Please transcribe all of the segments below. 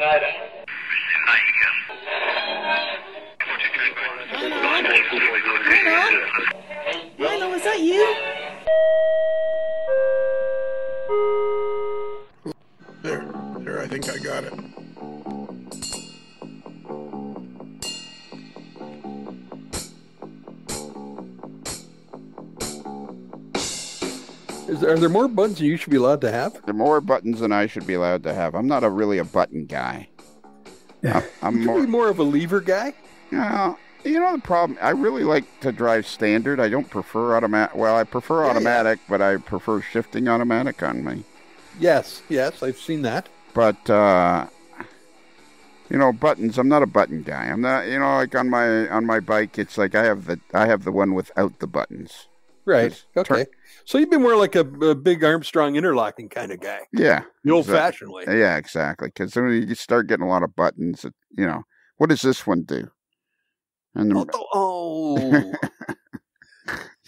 Lionel, is that you? There, I think I got it. Are there more buttons than you should be allowed to have? There are more buttons than I should be allowed to have. I'm not really a button guy. I'm more of a lever guy? No. You know the problem? I really like to drive standard. I don't prefer automatic. Well, I prefer automatic, but I prefer shifting automatic on me. Yes, I've seen that. But, buttons, I'm not a button guy. I'm not, like on my bike, it's like I have the one without the buttons. Right. Okay. So you've been more like a big Armstrong interlocking kind of guy. Yeah. The old-fashioned way. Yeah, exactly. Because when you start getting a lot of buttons, what does this one do? And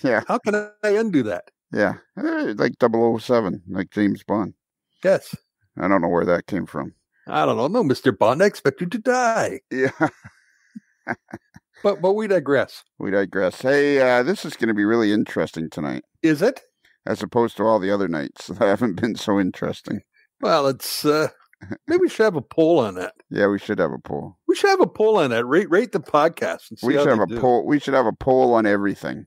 yeah. How can I undo that? Yeah. Like 007, like James Bond. Yes. I don't know where that came from. I don't know. No, Mr. Bond, I expect you to die. Yeah. But we digress. Hey, this is going to be really interesting tonight. Is it? As opposed to all the other nights that haven't been so interesting. Well, it's maybe we should have a poll on that. Yeah, we should have a poll. We should have a poll on that. Rate the podcast and see we should have a poll. We should have a poll on everything.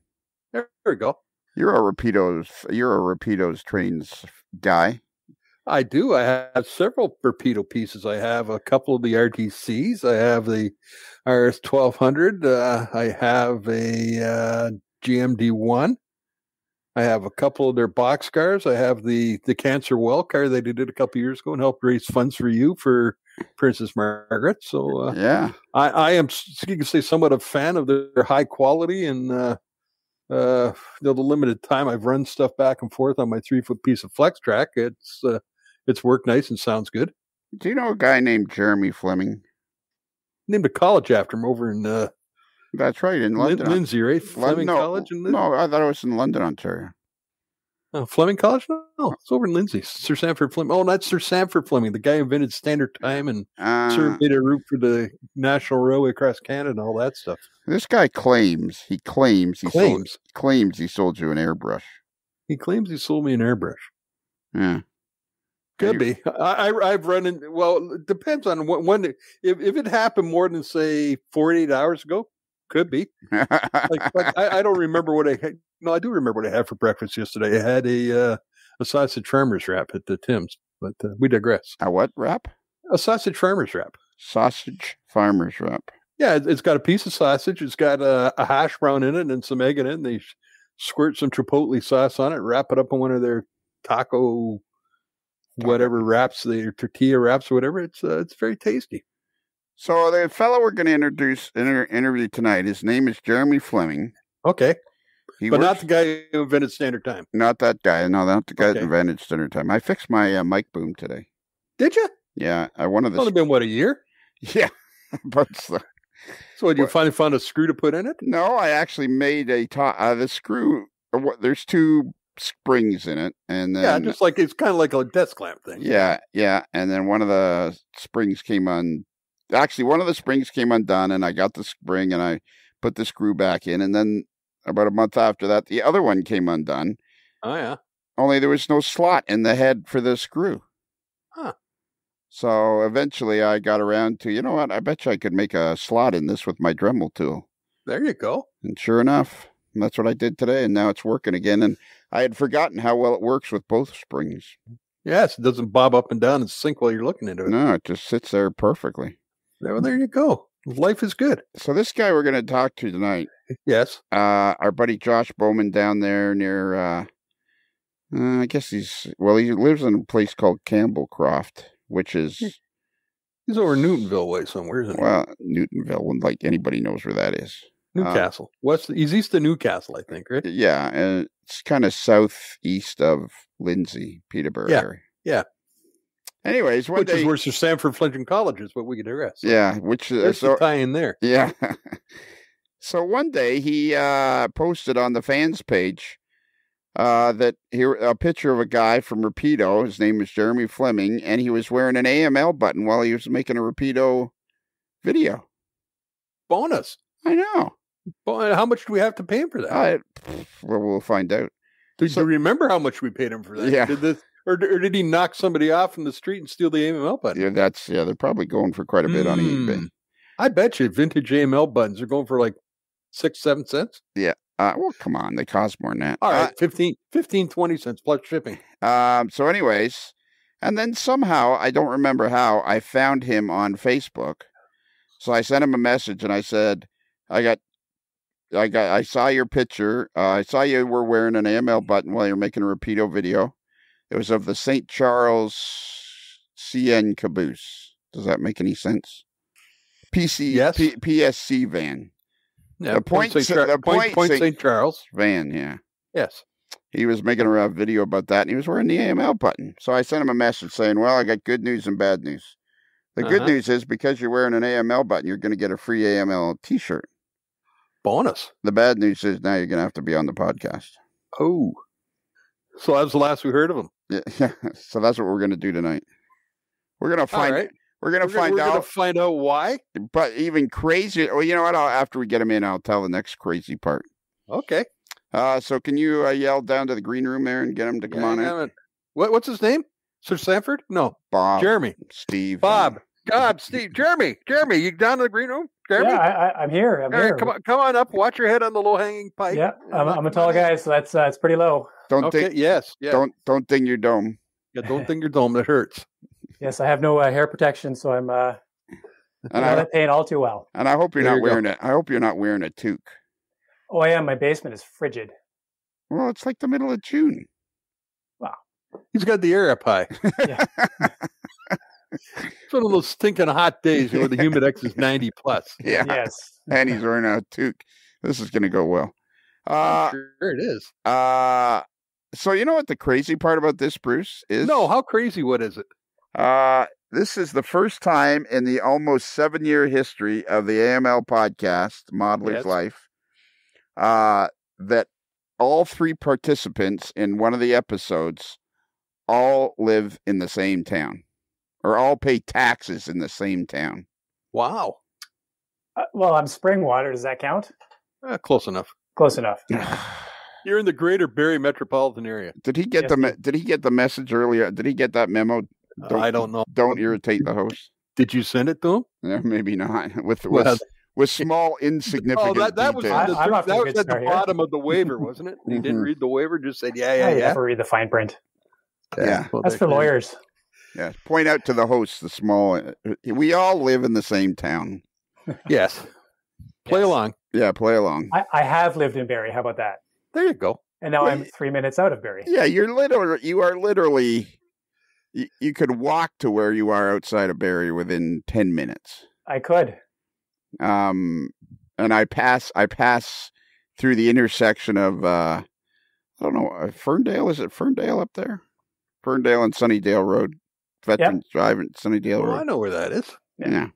There we go. You're a Rapido Trains guy. I do. I have several Rapido pieces. I have a couple of the RTCs. I have the RS 1200. I have a GMD1. I have a couple of their boxcars. I have the Cancer Well car that they did a couple years ago and helped raise funds for you for Princess Margaret. So yeah, I am, you can say, somewhat a fan of their high quality and the limited time I've run stuff back and forth on my 3-foot piece of flex track. It's worked nice and sounds good. Do you know a guy named Jeremy Fleming? Named a college after him over in that's right, in London. Lindsay, right? Fleming College? No, I thought it was in London, Ontario. Oh, Fleming College? No, it's over in Lindsay. Sir Sanford Fleming. Oh, that's Sir Sanford Fleming, the guy who invented standard time and surveyed a route for the National Railway across Canada and all that stuff. This guy claims he sold you an airbrush. He claims he sold me an airbrush. Yeah. Could be. I've run in. Well, it depends on when. If it happened more than say 48 hours ago, could be. I don't remember what I had. No, I do remember what I had for breakfast yesterday. I had a sausage farmer's wrap at the Tim's, but we digress. A what wrap? A sausage farmer's wrap. Sausage farmer's wrap. Yeah, it's got a piece of sausage. It's got a hash brown in it and some egg in it. And they squirt some chipotle sauce on it, wrap it up in one of their taco whatever wraps, the tortilla wraps or whatever. It's very tasty. So the fellow we're going to interview tonight, his name is Jeremy Fleming. Okay. Not the guy who invented standard time. Not that guy. No, not the guy that invented standard time. I fixed my mic boom today. Did you? Yeah. It's only been, a year? Yeah. But so did you finally found a screw to put in it? No, I actually made the screw. There's two springs in it, and then just like it's kind of like a desk clamp thing. Yeah, and then one of the springs came on. Actually, one of the springs came undone, and I got the spring and I put the screw back in, and then about a month after that, the other one came undone. Oh yeah. Only there was no slot in the head for the screw. Huh. So eventually, I got around to, you know what? I bet you I could make a slot in this with my Dremel tool. There you go. And sure enough, that's what I did today, and now it's working again. And I had forgotten how well it works with both springs. Yes, it doesn't bob up and down and sink while you're looking into it. No, it just sits there perfectly. Well, there you go. Life is good. So this guy we're going to talk to tonight. Yes. Our buddy Josh Bowman down there near, I guess he lives in a place called Campbellcroft, which is... He's over Newtonville way somewhere, isn't he? Well, Newtonville, like anybody knows where that is. Newcastle. He's east of Newcastle, I think, right? Yeah, and it's kind of southeast of Lindsay, Peterborough area. Yeah. Anyways, which is where Sir Sanford Fleming College is, what we could address. So yeah, which there's a tie in there. Yeah. So one day he posted on the fans page a picture of a guy from Rapido. His name is Jeremy Fleming, and he was wearing an AML button while he was making a Rapido video. Bonus. I know. How much do we have to pay him for that? Well, we'll find out. Do you remember how much we paid him for that? Yeah. Or did he knock somebody off in the street and steal the AML button? Yeah, they're probably going for quite a bit on eBay. I bet you vintage AML buttons are going for like 6-7 cents. Yeah. Well, come on. They cost more than that. All right, 15, 20 cents plus shipping. So anyways, and then somehow, I don't remember how, I found him on Facebook. So I sent him a message and I said, I saw your picture. I saw you were wearing an AML button while you're making a Rapido video. It was of the St. Charles CN caboose. Does that make any sense? Yes. PSC van. Yeah, The Point St. Charles van, yeah. Yes. He was making a video about that, and he was wearing the AML button. So I sent him a message saying, well, I got good news and bad news. The good news is because you're wearing an AML button, you're going to get a free AML t-shirt. Bonus. The bad news is now you're going to have to be on the podcast. Oh. So that was the last we heard of him. Yeah. So that's what we're going to do tonight. We're going to find Right. We're going to find out why. But even crazier. Well, you know what? After we get him in, I'll tell the next crazy part. Okay. So can you yell down to the green room there and get him to come on in? What's his name? Sir Sanford? No. Bob. Jeremy. Steve. Bob. God, Steve. Jeremy, you down to the green room? Jeremy? Yeah, I'm here. I'm here. Right, come on up. Watch your head on the low-hanging pipe. Yeah, I'm a tall guy, so that's it's pretty low. Yes. Don't ding your dome. Yeah, don't ding your dome. That hurts. Yes, I have no hair protection, so I'm not paying all too well. And I hope you're not wearing it. I hope you're not wearing a toque. Oh, I am. My basement is frigid. Well, it's like the middle of June. Wow. He's got the air up high. Yeah. It's one of those stinking hot days where the humidex is 90 plus. Yeah. Yes. And he's wearing a toque. This is going to go well. Sure it is. So you know what the crazy part about this, Bruce, is? No, how crazy? What is it? This is the first time in the almost 7-year history of the AML podcast, Modeler's Life, that all 3 participants in one of the episodes all live in the same town. Or all pay taxes in the same town. Wow. Well, I'm Springwater. Does that count? Close enough. Close enough. You're in the greater Barrie metropolitan area. Did he get Did he get the message earlier? Did he get that memo? I don't know. Don't irritate the host. Did you send it to him? Yeah, maybe not. With small insignificant that was details. at the bottom of the waiver, wasn't it? You didn't read the waiver. Just said yeah. Never read the fine print. Yeah, well, that's for lawyers. Yeah, point out to the host the small. We all live in the same town. Yes. Play along. Yeah, play along. I have lived in Barrie. How about that? There you go. And now I'm 3 minutes out of Barrie. Yeah, you are literally. You could walk to where you are outside of Barrie within 10 minutes. I could. And I pass through the intersection of I don't know, Ferndale. Is it Ferndale up there? Ferndale and Sunnydale Road. Veterans Drive and Sunnydale Road. I know where that is. Yeah.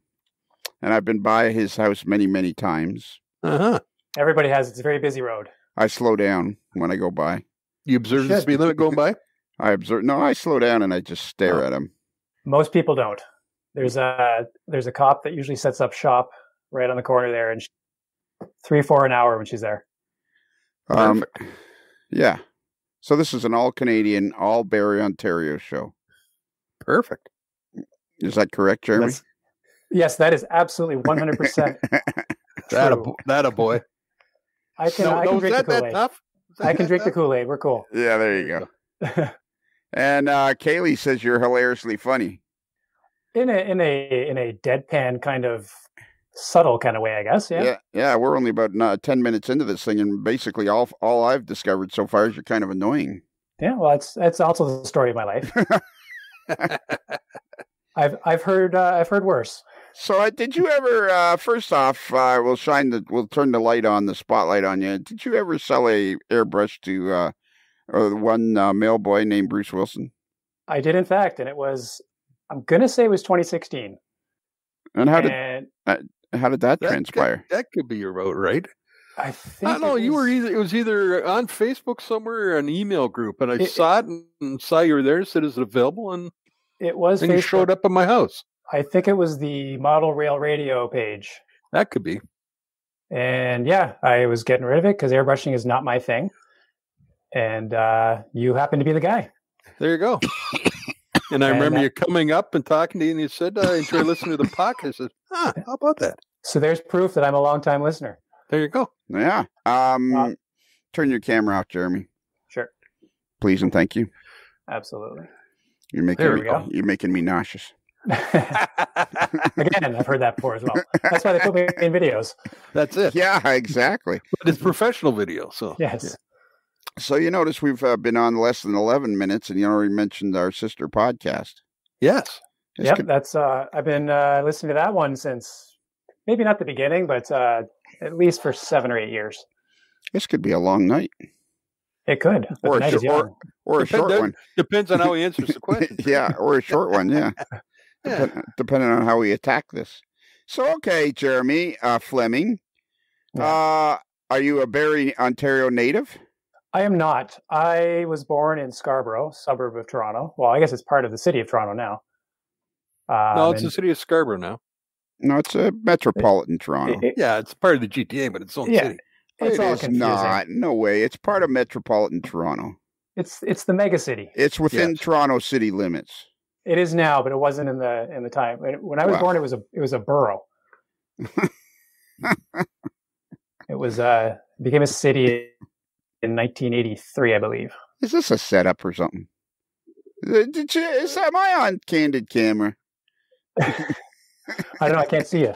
And I've been by his house many, many times. Everybody has. It's a very busy road. I slow down when I go by. You observe the speed limit going by? I slow down and I just stare at him. Most people don't. There's a cop that usually sets up shop right on the corner there, and 3-4 an hour when she's there. Yeah. So this is an all-Canadian, all-Barrie, Ontario show. Perfect. Is that correct, Jeremy? Yes, that is absolutely 100%. That a boy. I can drink the Kool-Aid. I can drink the Kool-Aid. We're cool. Yeah, there you go. And Kaylee says you're hilariously funny. In a deadpan kind of subtle kind of way, I guess. Yeah. Yeah. We're only about 10 minutes into this thing, and basically all I've discovered so far is you're kind of annoying. Yeah. Well, that's also the story of my life. I've heard worse. So did you ever? First off, we'll turn the spotlight on you. Did you ever sell a airbrush to one male boy named Bruce Wilson? I did, in fact, and it was. I'm gonna say it was 2016. And how did that transpire? That could be your vote, right? I think I don't know. You were it was either on Facebook somewhere or an email group, and I saw it and saw you were there. Said, "Is it available?" And it was. And you showed up at my house. I think it was the Model Rail Radio page. That could be. And yeah, I was getting rid of it because airbrushing is not my thing. And you happen to be the guy. There you go. And I remember you coming up and talking to you, and you said, "I enjoy listening to the podcast." I said, how about that? So there's proof that I'm a long-time listener. There you go. Yeah. Turn your camera off, Jeremy. Sure. Please and thank you. Absolutely. You're making me nauseous. Again, I've heard that before as well. That's why they put me in videos. That's it. Yeah, exactly. But it's professional video, so yes. Yeah. So you notice we've been on less than 11 minutes, and you already mentioned our sister podcast. Yes. Yep, that's. I've been listening to that one since maybe not the beginning, but at least for 7 or 8 years. This could be a long night. It could, or a short one. Depends on how he answers the question. Yeah, or a short one. Yeah. Depending on how we attack this. So, okay, Jeremy Fleming, are you a Barrie, Ontario native? I am not. I was born in Scarborough, suburb of Toronto. Well, I guess it's part of the city of Toronto now. No, it's the city of Scarborough now. No, it's a metropolitan Toronto. Yeah, it's part of the GTA, but it's own city. It's all confusing. Not. No way. It's part of metropolitan Toronto. It's the mega city. It's within Toronto city limits. It is now, but it wasn't in the time when I was born. It was a borough. It became a city in 1983, I believe. Is this a setup or something? Am I on candid camera? I don't know. I can't see you.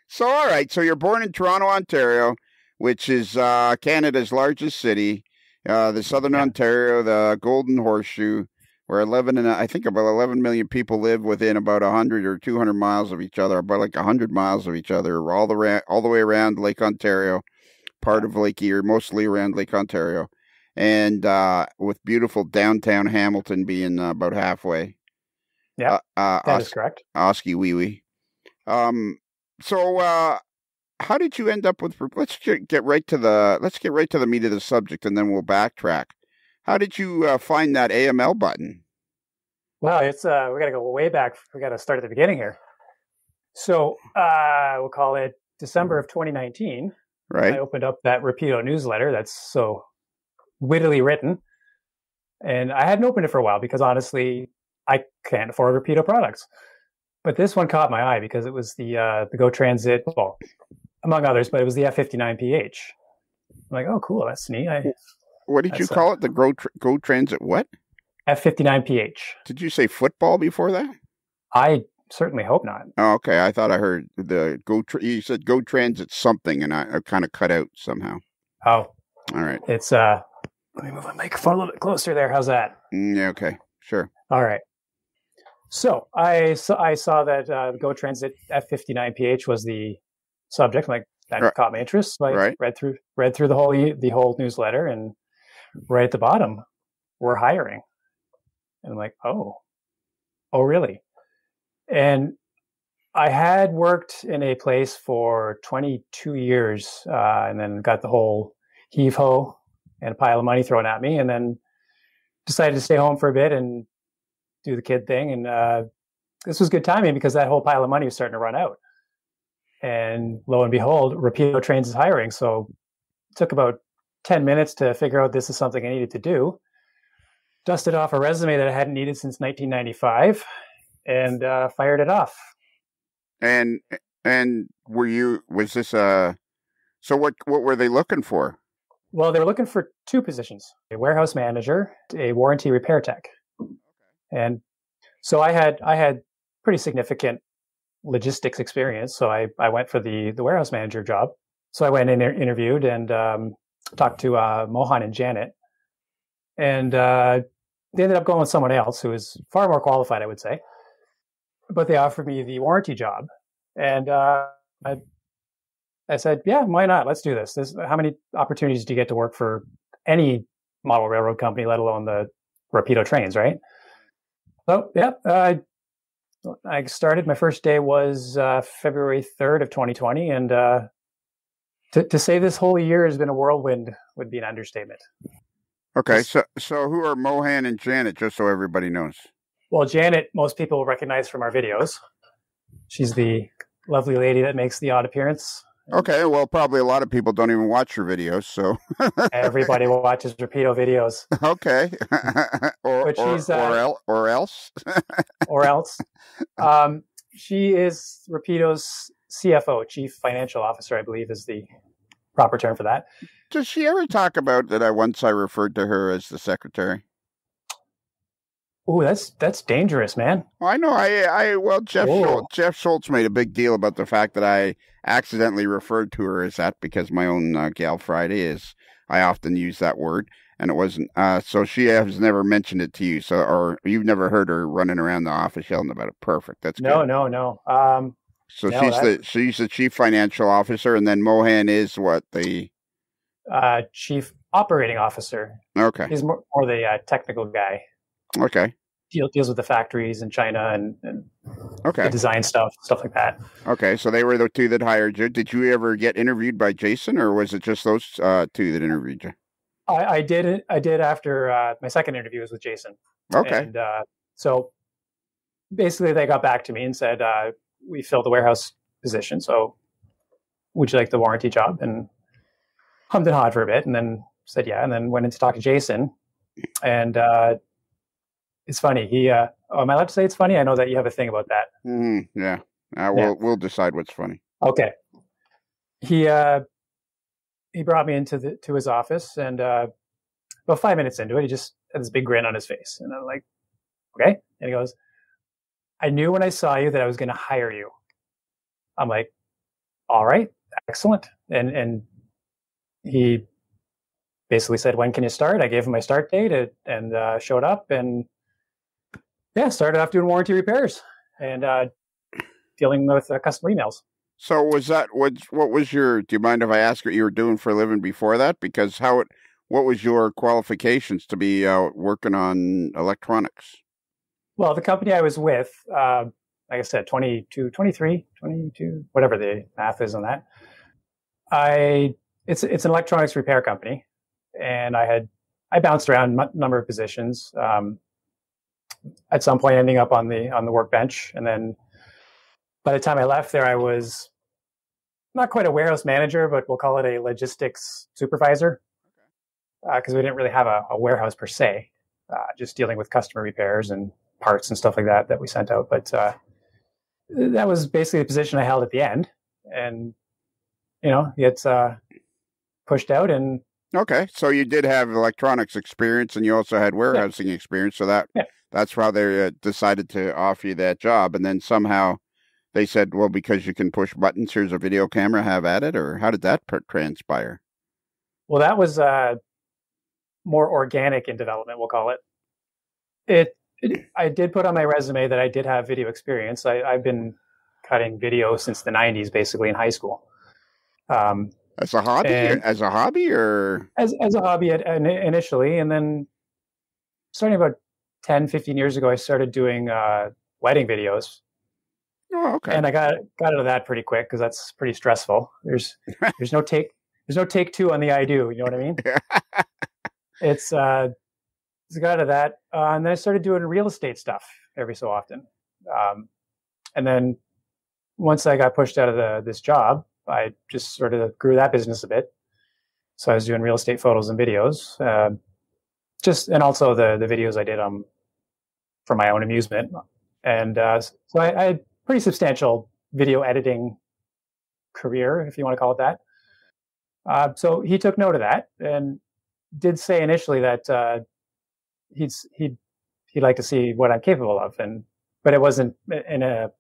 So, all right. So you're born in Toronto, Ontario, which is Canada's largest city. The Southern Ontario, the Golden Horseshoe, where about 11 million people live within about 100 or 200 miles of each other, about like 100 miles of each other, all the way around Lake Ontario, part of Lake Erie, mostly around Lake Ontario, and with beautiful downtown Hamilton being about halfway. Yeah, that is correct. Oski wee wee. So how did you end up with? Let's get right to the meat of the subject, and then we'll backtrack. How did you find that AML button? Well, it's we got to go way back. We got to start at the beginning here. So we'll call it December of 2019. Right. I opened up that Rapido newsletter that's so wittily written, and I hadn't opened it for a while because honestly, I can't afford Rapido products. But this one caught my eye because it was the Go Transit, well, among others, but it was the F59PH. I'm like, oh, cool, that's neat. What did you call it? The Go Transit what? F59PH. Did you say football before that? I certainly hope not. Oh, okay. I thought I heard you said Go Transit something, and I kind of cut out somehow. Oh. All right. It's, let me move my microphone a little bit closer there. How's that? Yeah, okay. Sure. All right. So I saw that Go Transit F59PH was the subject. Like that caught my interest. So I read through the whole newsletter, and right at the bottom, we're hiring. And I'm like, oh, really? And I had worked in a place for 22 years, and then got the whole heave-ho and a pile of money thrown at me, and then decided to stay home for a bit and do the kid thing. And this was good timing because that whole pile of money was starting to run out. And lo and behold, Rapido Trains is hiring. So it took about 10 minutes to figure out this is something I needed to do. Dusted off a resume that I hadn't needed since 1995 and fired it off. And so what were they looking for? Well, they were looking for two positions, a warehouse manager, a warranty repair tech. And so I had pretty significant logistics experience. So I went for the warehouse manager job. So I went and interviewed and talked to Mohan and Janet. And they ended up going with someone else who was far more qualified, I would say. But they offered me the warranty job. And I said, yeah, why not? Let's do this. How many opportunities do you get to work for any model railroad company, let alone the Rapido Trains, right? So, yeah, I started. My first day was February 3rd of 2020, and To say this whole year has been a whirlwind would be an understatement. Okay, so who are Mohan and Janet, just so everybody knows? Well, Janet, most people will recognize from our videos. She's the lovely lady that makes the odd appearance. Okay, well, probably a lot of people don't even watch your videos, so everybody watches Rapido videos. Okay, or else, or else. She is Rapido's CFO, Chief Financial Officer, I believe, is the proper term for that. Does she ever talk about that? I referred to her as the secretary. Oh, that's dangerous, man. I know. Well, Jeff Schultz made a big deal about the fact that I accidentally referred to her as that because my own gal Friday is. I often use that word, and it wasn't. So she has never mentioned it to you. So, or you've never heard her running around the office yelling about it. Perfect. That's good. No. So she's the chief financial officer, and then Mohan is what, the chief operating officer. Okay, he's more the technical guy. Okay, deals with the factories in China and okay, the design stuff like that. Okay, so they were the two that hired you. Did you ever get interviewed by Jason, or was it just those two that interviewed you? I did after my second interview was with Jason. Okay, and so basically they got back to me and said, we filled the warehouse position, so would you like the warranty job? And hummed and hawed for a bit, and then said yeah, and then went in to talk to Jason. And it's funny. He, am I allowed to say it's funny? I know that you have a thing about that. Yeah. We'll decide what's funny. Okay. He brought me to his office, and about 5 minutes into it, he just had this big grin on his face, and I'm like, okay. And he goes, I knew when I saw you that I was going to hire you. I'm like, all right, excellent. And he basically said, when can you start? I gave him my start date and showed up and started off doing warranty repairs and dealing with customer emails. So what was your, do you mind if I ask what you were doing for a living before that? Because what was your qualifications to be working on electronics? Well, the company I was with, like I said, 22, whatever the math is on that. It's an electronics repair company, and I bounced around a number of positions. At some point, ending up on the workbench, and then by the time I left there, I was not quite a warehouse manager, but we'll call it a logistics supervisor, because we didn't really have a warehouse per se, just dealing with customer repairs and parts and stuff like that we sent out. But that was basically the position I held at the end, and it's pushed out. And okay, so you did have electronics experience, and you also had warehousing experience, so that's why they decided to offer you that job. And then somehow they said, well, because you can push buttons, here's a video camera, have at it. Or how did that transpire? Well, that was more organic in development, we'll call it. I did put on my resume that I did have video experience. I've been cutting video since the 90s, basically in high school. As a hobby, as a hobby initially, and then starting about 10, 15 years ago, I started doing wedding videos. Oh, okay. And I got out of that pretty quick because that's pretty stressful. There's no take two on the I do. You know what I mean? It's got out of that, and then I started doing real estate stuff every so often. And then once I got pushed out of this job, I just sort of grew that business a bit. So I was doing real estate photos and videos, and also the videos I did for my own amusement. And so I had pretty substantial video editing career, if you want to call it that. So he took note of that and did say initially that he'd like to see what I'm capable of, but it wasn't meant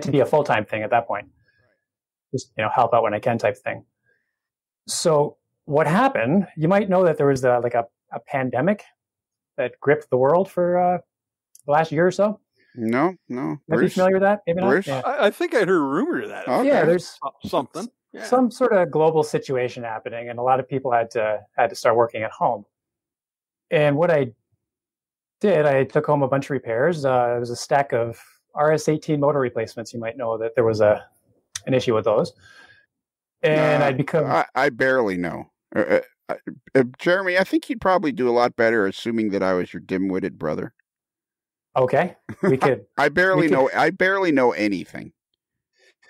to be a full-time thing at that point. Just help out when I can type thing. So what happened? You might know that there was a pandemic that gripped the world for the last year or so. No. Are you familiar with that? Maybe not. Yeah. I think I heard a rumor of that. Okay. Yeah, there's something. Yeah. Some sort of global situation happening, and a lot of people had to start working at home. And what I did, I took home a bunch of repairs. It was a stack of RS-18 motor replacements. You might know that there was a an issue with those. And I'd become... I barely know. Jeremy, I think you'd probably do a lot better assuming that I was your dim-witted brother. Okay, we could. I barely know anything.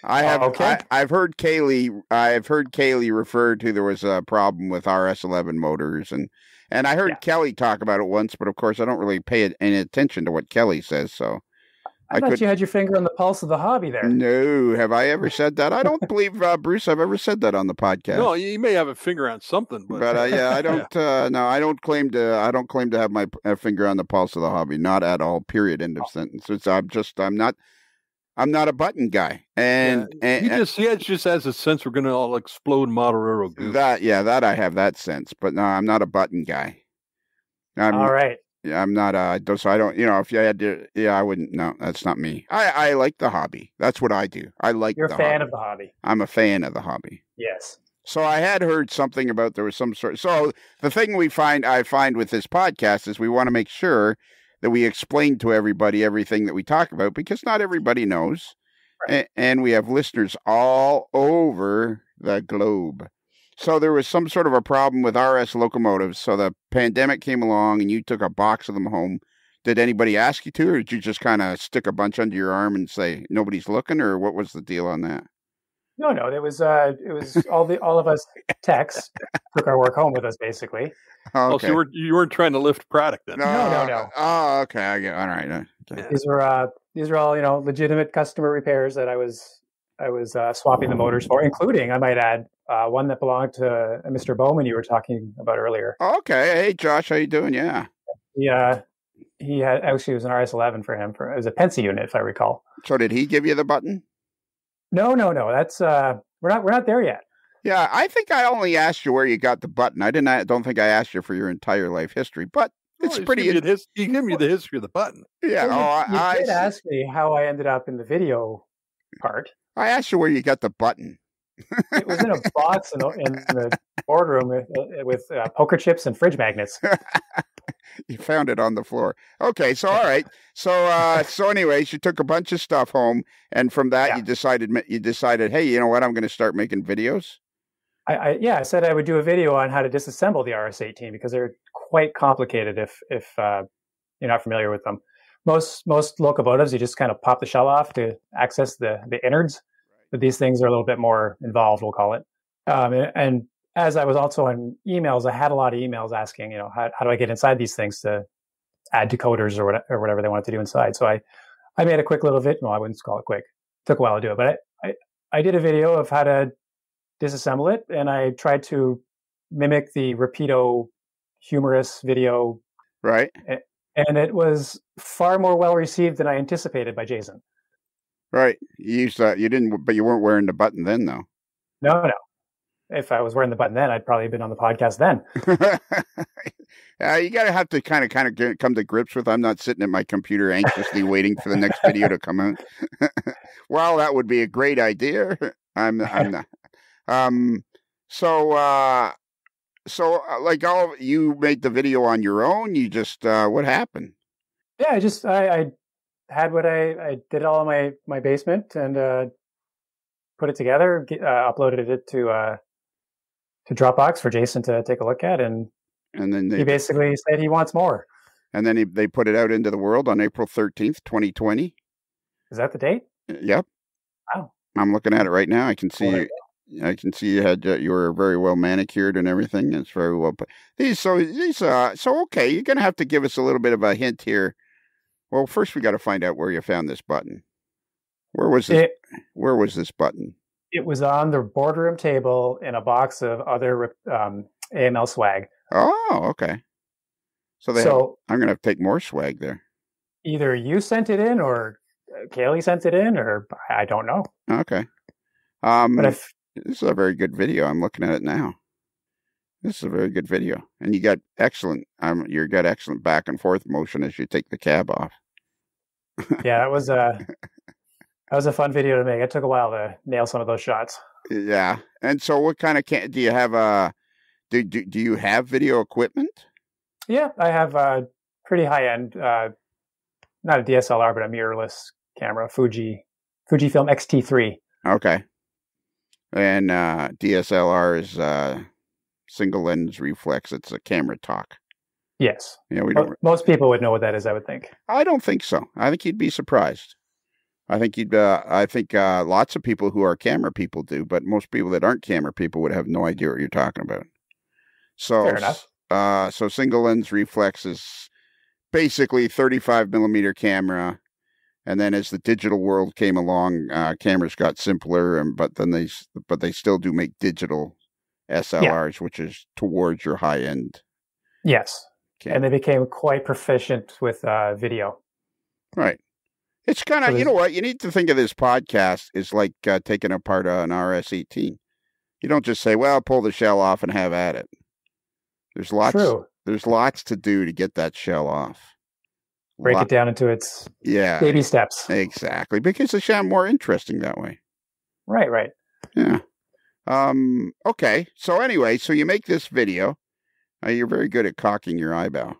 I've heard Kaylee refer to there was a problem with RS11 motors, and I heard Kelly talk about it once, but of course I don't really pay any attention to what Kelly says, so I thought you had your finger on the pulse of the hobby there. No, have I ever said that? I don't believe, Bruce, I've ever said that on the podcast. No, you may have a finger on something, but I don't. No, I don't claim to. I don't claim to have my finger on the pulse of the hobby. Not at all. Period. End of sentence. I'm not a button guy. And he just has a sense we're going to all explode model railroad goo. That I have that sense, but no, I'm not a button guy. All right. Yeah, I'm not. So I don't. If you had to, I wouldn't. No, that's not me. I like the hobby. That's what I do. I like. You're a fan of the hobby. I'm a fan of the hobby. Yes. So I had heard something about there was some sort. So the thing I find with this podcast is we want to make sure that we explain to everybody everything that we talk about, because not everybody knows, right. And we have listeners all over the globe. So there was some sort of a problem with RS locomotives. So the pandemic came along and you took a box of them home. Did anybody ask you to, or did you just kind of stick a bunch under your arm and say nobody's looking, or what was the deal on that? No, it was all of us techs took our work home with us, basically. Okay. So you weren't trying to lift product then? No. Oh, okay. I get. All right. Okay. These were all legitimate customer repairs that I was swapping the motors for, including, I might add, one that belonged to Mr. Bowman you were talking about earlier. Okay. Hey, Josh, how you doing? Yeah. He had actually, it was an RS11 for him. It was a Pensi unit, if I recall. So did he give you the button? No. That's we're not there yet. Yeah, I think I only asked you where you got the button. I don't think I asked you for your entire life history, but it's pretty. He gave me the history of the button. Yeah. Well, you did ask me how I ended up in the video part. I asked you where you got the button. It was in a box in the boardroom with poker chips and fridge magnets. You found it on the floor. Okay, so all right. So anyways, you took a bunch of stuff home, and from that you decided, hey, you know what? I'm going to start making videos. I said I would do a video on how to disassemble the RS-18 because they're quite complicated if you're not familiar with them. Most locomotives, you just kind of pop the shell off to access the innards, but these things are a little bit more involved, we'll call it. And as I was also on emails, I had a lot of emails asking, how do I get inside these things to add decoders or whatever they wanted to do inside. So I made a quick little video. Well, I wouldn't call it quick. It took a while to do it, but I did a video of how to disassemble it, and I tried to mimic the Rapido humorous video. Right. And it was far more well received than I anticipated by Jason. Right. You used that. You didn't, but you weren't wearing the button then, though. No. If I was wearing the button then, I'd probably been on the podcast then. You gotta have to kind of come to grips with. I'm not sitting at my computer anxiously waiting for the next video to come out. Well, that would be a great idea. I'm not. So like you made the video on your own. You just what happened? Yeah, I had I did it all in my basement and put it together, uploaded it to Dropbox for Jason to take a look at, and then he basically said he wants more. And then they put it out into the world on April 13th, 2020. Is that the date? Yep. Wow. I'm looking at it right now. I can see you were very well manicured and everything. It's very well put. So okay, you're going to have to give us a little bit of a hint here. Well, first we got to find out where you found this button. Where was this button? It was on the boardroom table in a box of other AML swag. Oh, okay. So I'm going to take more swag there. Either you sent it in, or Kaylee sent it in, or I don't know. Okay. This is a very good video. I'm looking at it now. This is a very good video, and you got excellent. You got excellent back and forth motion as you take the cab off. Yeah, that was a fun video to make. It took a while to nail some of those shots. Yeah, and so what kind of do you have? Do you have video equipment? Yeah, I have a pretty high end, not a DSLR, but a mirrorless camera, Fujifilm X-T3. Okay. And DSLR is single lens reflex. It's a camera talk. Yes. Yeah, we don't. Most people would know what that is, I would think. I don't think so. I think you'd be surprised. I think lots of people who are camera people do, but most people that aren't camera people would have no idea what you're talking about. So, fair enough. So single lens reflex is basically 35 millimeter camera, and then as the digital world came along, cameras got simpler, but they still do make digital SLRs, which is towards your high end. Yes, camera. And they became quite proficient with video. Right. It's kind of, you know what, you need to think of this podcast as like taking apart an RS-18. You don't just say, well, pull the shell off and have at it. There's lots to do to get that shell off. Break it down into its baby steps. Exactly, because it's more interesting that way. Right. Yeah. Okay, so anyway, so you make this video. You're very good at cocking your eyebrow.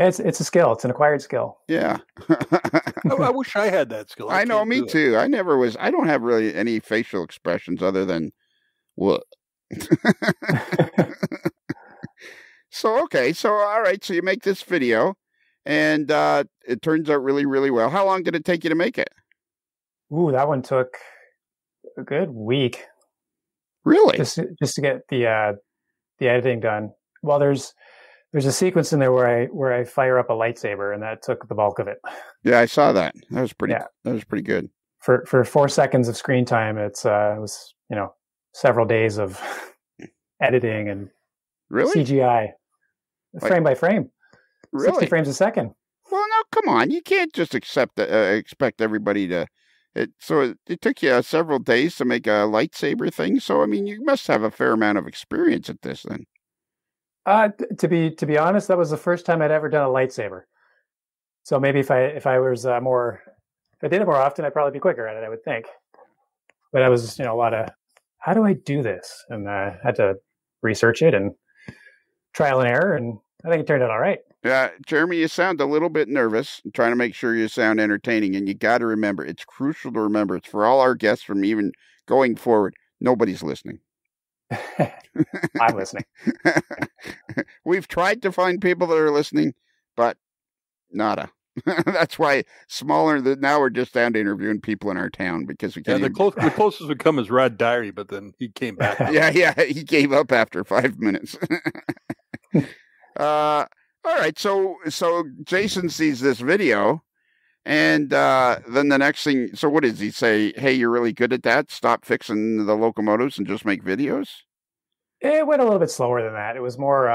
It's a skill. It's an acquired skill. Yeah. I wish I had that skill. I know, me too. I don't have really any facial expressions other than what. So all right. So you make this video, and it turns out really, really well. How long did it take you to make it? Ooh, that one took a good week. Really? Just to get the editing done. Well, there's a sequence in there where I fire up a lightsaber, and that took the bulk of it. Yeah, I saw that. That was pretty. Yeah. That was pretty good. For 4 seconds of screen time, it was several days of editing and CGI, frame by frame, 60 frames a second. Well, no, come on, you can't just expect everybody to. So it took you several days to make a lightsaber thing. So I mean, you must have a fair amount of experience at this then. To be honest, that was the first time I'd ever done a lightsaber. So maybe if I did it more often, I'd probably be quicker at it, I would think. But I was, a lot of, how do I do this? And I had to research it and trial and error, and I think it turned out all right. Yeah, Jeremy, you sound a little bit nervous. I'm trying to make sure you sound entertaining, and you got to remember, it's crucial to remember, it's for all our guests from even going forward, nobody's listening. I'm listening. We've tried to find people that are listening, but nada. That's why now we're just down to interviewing people in our town because we can't. The closest we come is Rod Diary, but then he came back. Yeah, he gave up after 5 minutes. All right, so Jason sees this video, and then the next thing. So what does he say? Hey, you're really good at that. Stop fixing the locomotives and just make videos. It went a little bit slower than that. It was more,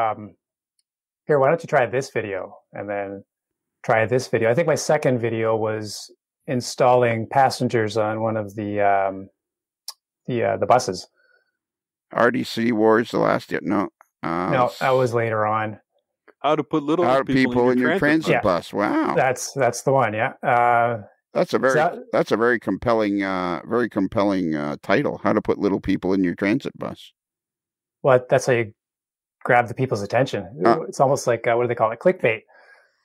here, why don't you try this video? And then try this video. I think my second video was installing passengers on one of the buses. RDC Wars, the last yet? No. No, that was later on. How to put little people in your transit bus. Wow. That's the one, yeah. That's a very compelling title. How to put little people in your transit bus. Well, that's how you grab the people's attention. It's almost like, what do they call it? Clickbait.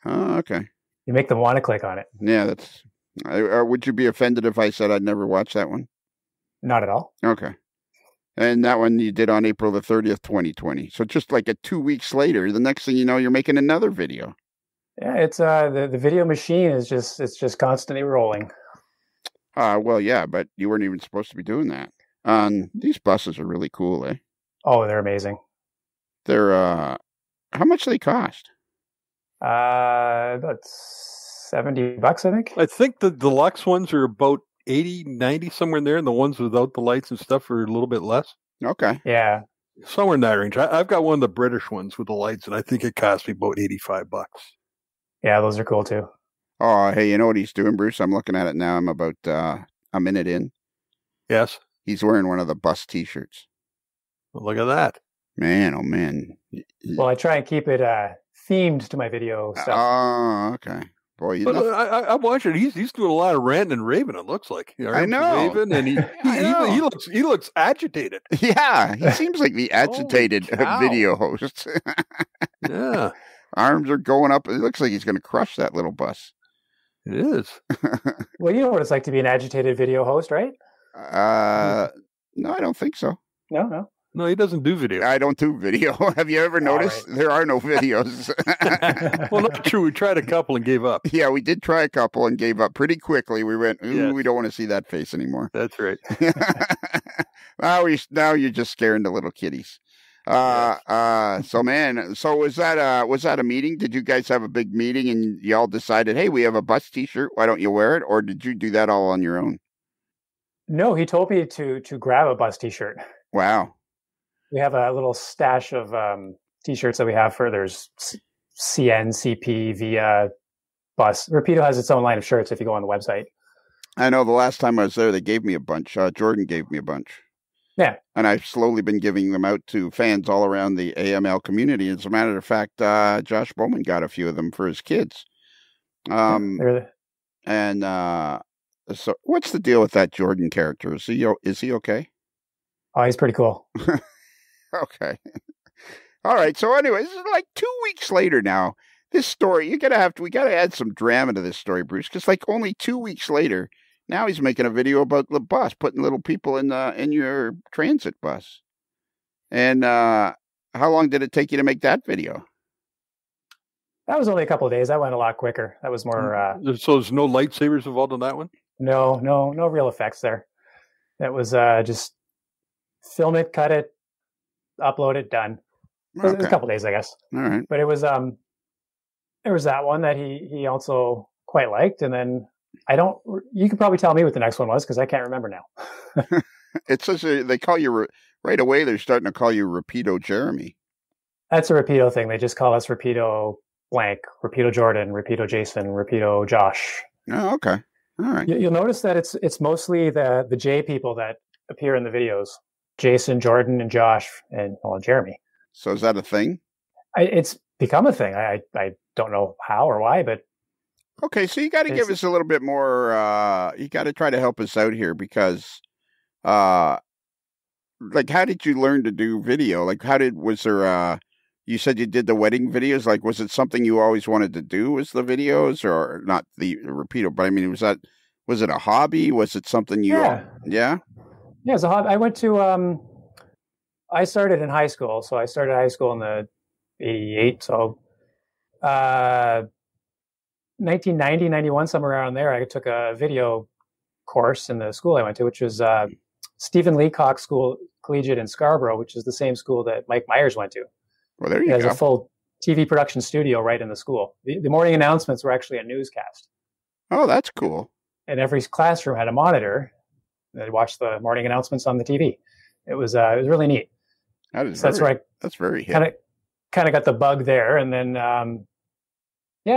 Oh, okay. You make them want to click on it. Yeah, that's. Would you be offended if I said I'd never watch that one? Not at all. Okay. And that one you did on April the 30th, 2020. So just like 2 weeks later, the next thing you know, you're making another video. Yeah, it's the video machine is just constantly rolling. Well, yeah, but you weren't even supposed to be doing that. These buses are really cool, eh? Oh, they're amazing. They're how much do they cost? About $70, I think. I think the deluxe ones are about 80, 90, somewhere in there, and the ones without the lights and stuff are a little bit less. Okay. Yeah. Somewhere in that range. I've got one of the British ones with the lights, and I think it cost me about $85. Yeah, those are cool too. Oh, hey, you know what he's doing, Bruce? I'm looking at it now. I'm about a minute in. Yes. He's wearing one of the bus T-shirts. Well, look at that. Man, oh man. Well, I try and keep it themed to my video stuff. Oh, okay. Boy, I'm watching. He's doing a lot of ranting and raving. It looks like I know. Raving, and he looks agitated. Yeah, he seems like the agitated video host. Yeah, arms are going up. It looks like he's going to crush that little bus. It is. Well, you know what it's like to be an agitated video host, right? No, I don't think so. No, he doesn't do video. I don't do video. Have you ever noticed? Right. There are no videos. Well, not true. We tried a couple and gave up. Yeah, we did try a couple and gave up pretty quickly. We went, we don't want to see that face anymore. That's right. Now you're just scaring the little kitties. So was that a meeting? Did you guys have a big meeting and y'all decided, hey, we have a bus t-shirt, why don't you wear it? Or did you do that all on your own? No, he told me to grab a bus t-shirt. Wow. We have a little stash of t-shirts that we have for, there's CN, CP, Via, Bus. Rapido has its own line of shirts if you go on the website. I know the last time I was there, they gave me a bunch. Jordan gave me a bunch. Yeah. And I've slowly been giving them out to fans all around the AML community. As a matter of fact, Josh Bowman got a few of them for his kids. So what's the deal with that Jordan character? Is he okay? Oh, he's pretty cool. Okay. All right. So anyway, this is like 2 weeks later now. This story, we got to add some drama to this story, Bruce, because like only 2 weeks later, now he's making a video about the bus, putting little people in your transit bus. And how long did it take you to make that video? That was only a couple of days. That went a lot quicker. That was more. So there's no lightsabers involved in that one? No real effects there. That was just film it, cut it, upload it, done. Okay. It was a couple of days, I guess. All right. But it was that one that he also quite liked, and then you could probably tell me what the next one was because I can't remember now. It says they call you right away. They're starting to call you Rapido Jeremy. That's a Rapido thing. They just call us Rapido blank, Rapido Jordan, Rapido Jason, Rapido Josh. Oh, okay. All right. You'll notice that it's mostly the J people that appear in the videos. Jason, Jordan, and Josh, and Jeremy. So is that a thing? It's become a thing. I don't know how or why, but okay. So you got to give us a little bit more. You got to try to help us out here because, like, how did you learn to do video? Like, was there? You said you did the wedding videos. Like, was it something you always wanted to do? Was the videos or not the Rapido? But I mean, was it a hobby? Was it something you? Yeah. Yeah, it's a hobby. I went to, I started in high school. So I started high school in the 88. So 1990, 91, somewhere around there, I took a video course in the school I went to, which was Stephen Leacock School Collegiate in Scarborough, which is the same school that Mike Myers went to. Well, there you go. There's a full TV production studio right in the school. The morning announcements were actually a newscast. Oh, that's cool. And every classroom had a monitor. They'd watch the morning announcements on the TV. It was really neat. That's very hip. Kind of got the bug there, and then I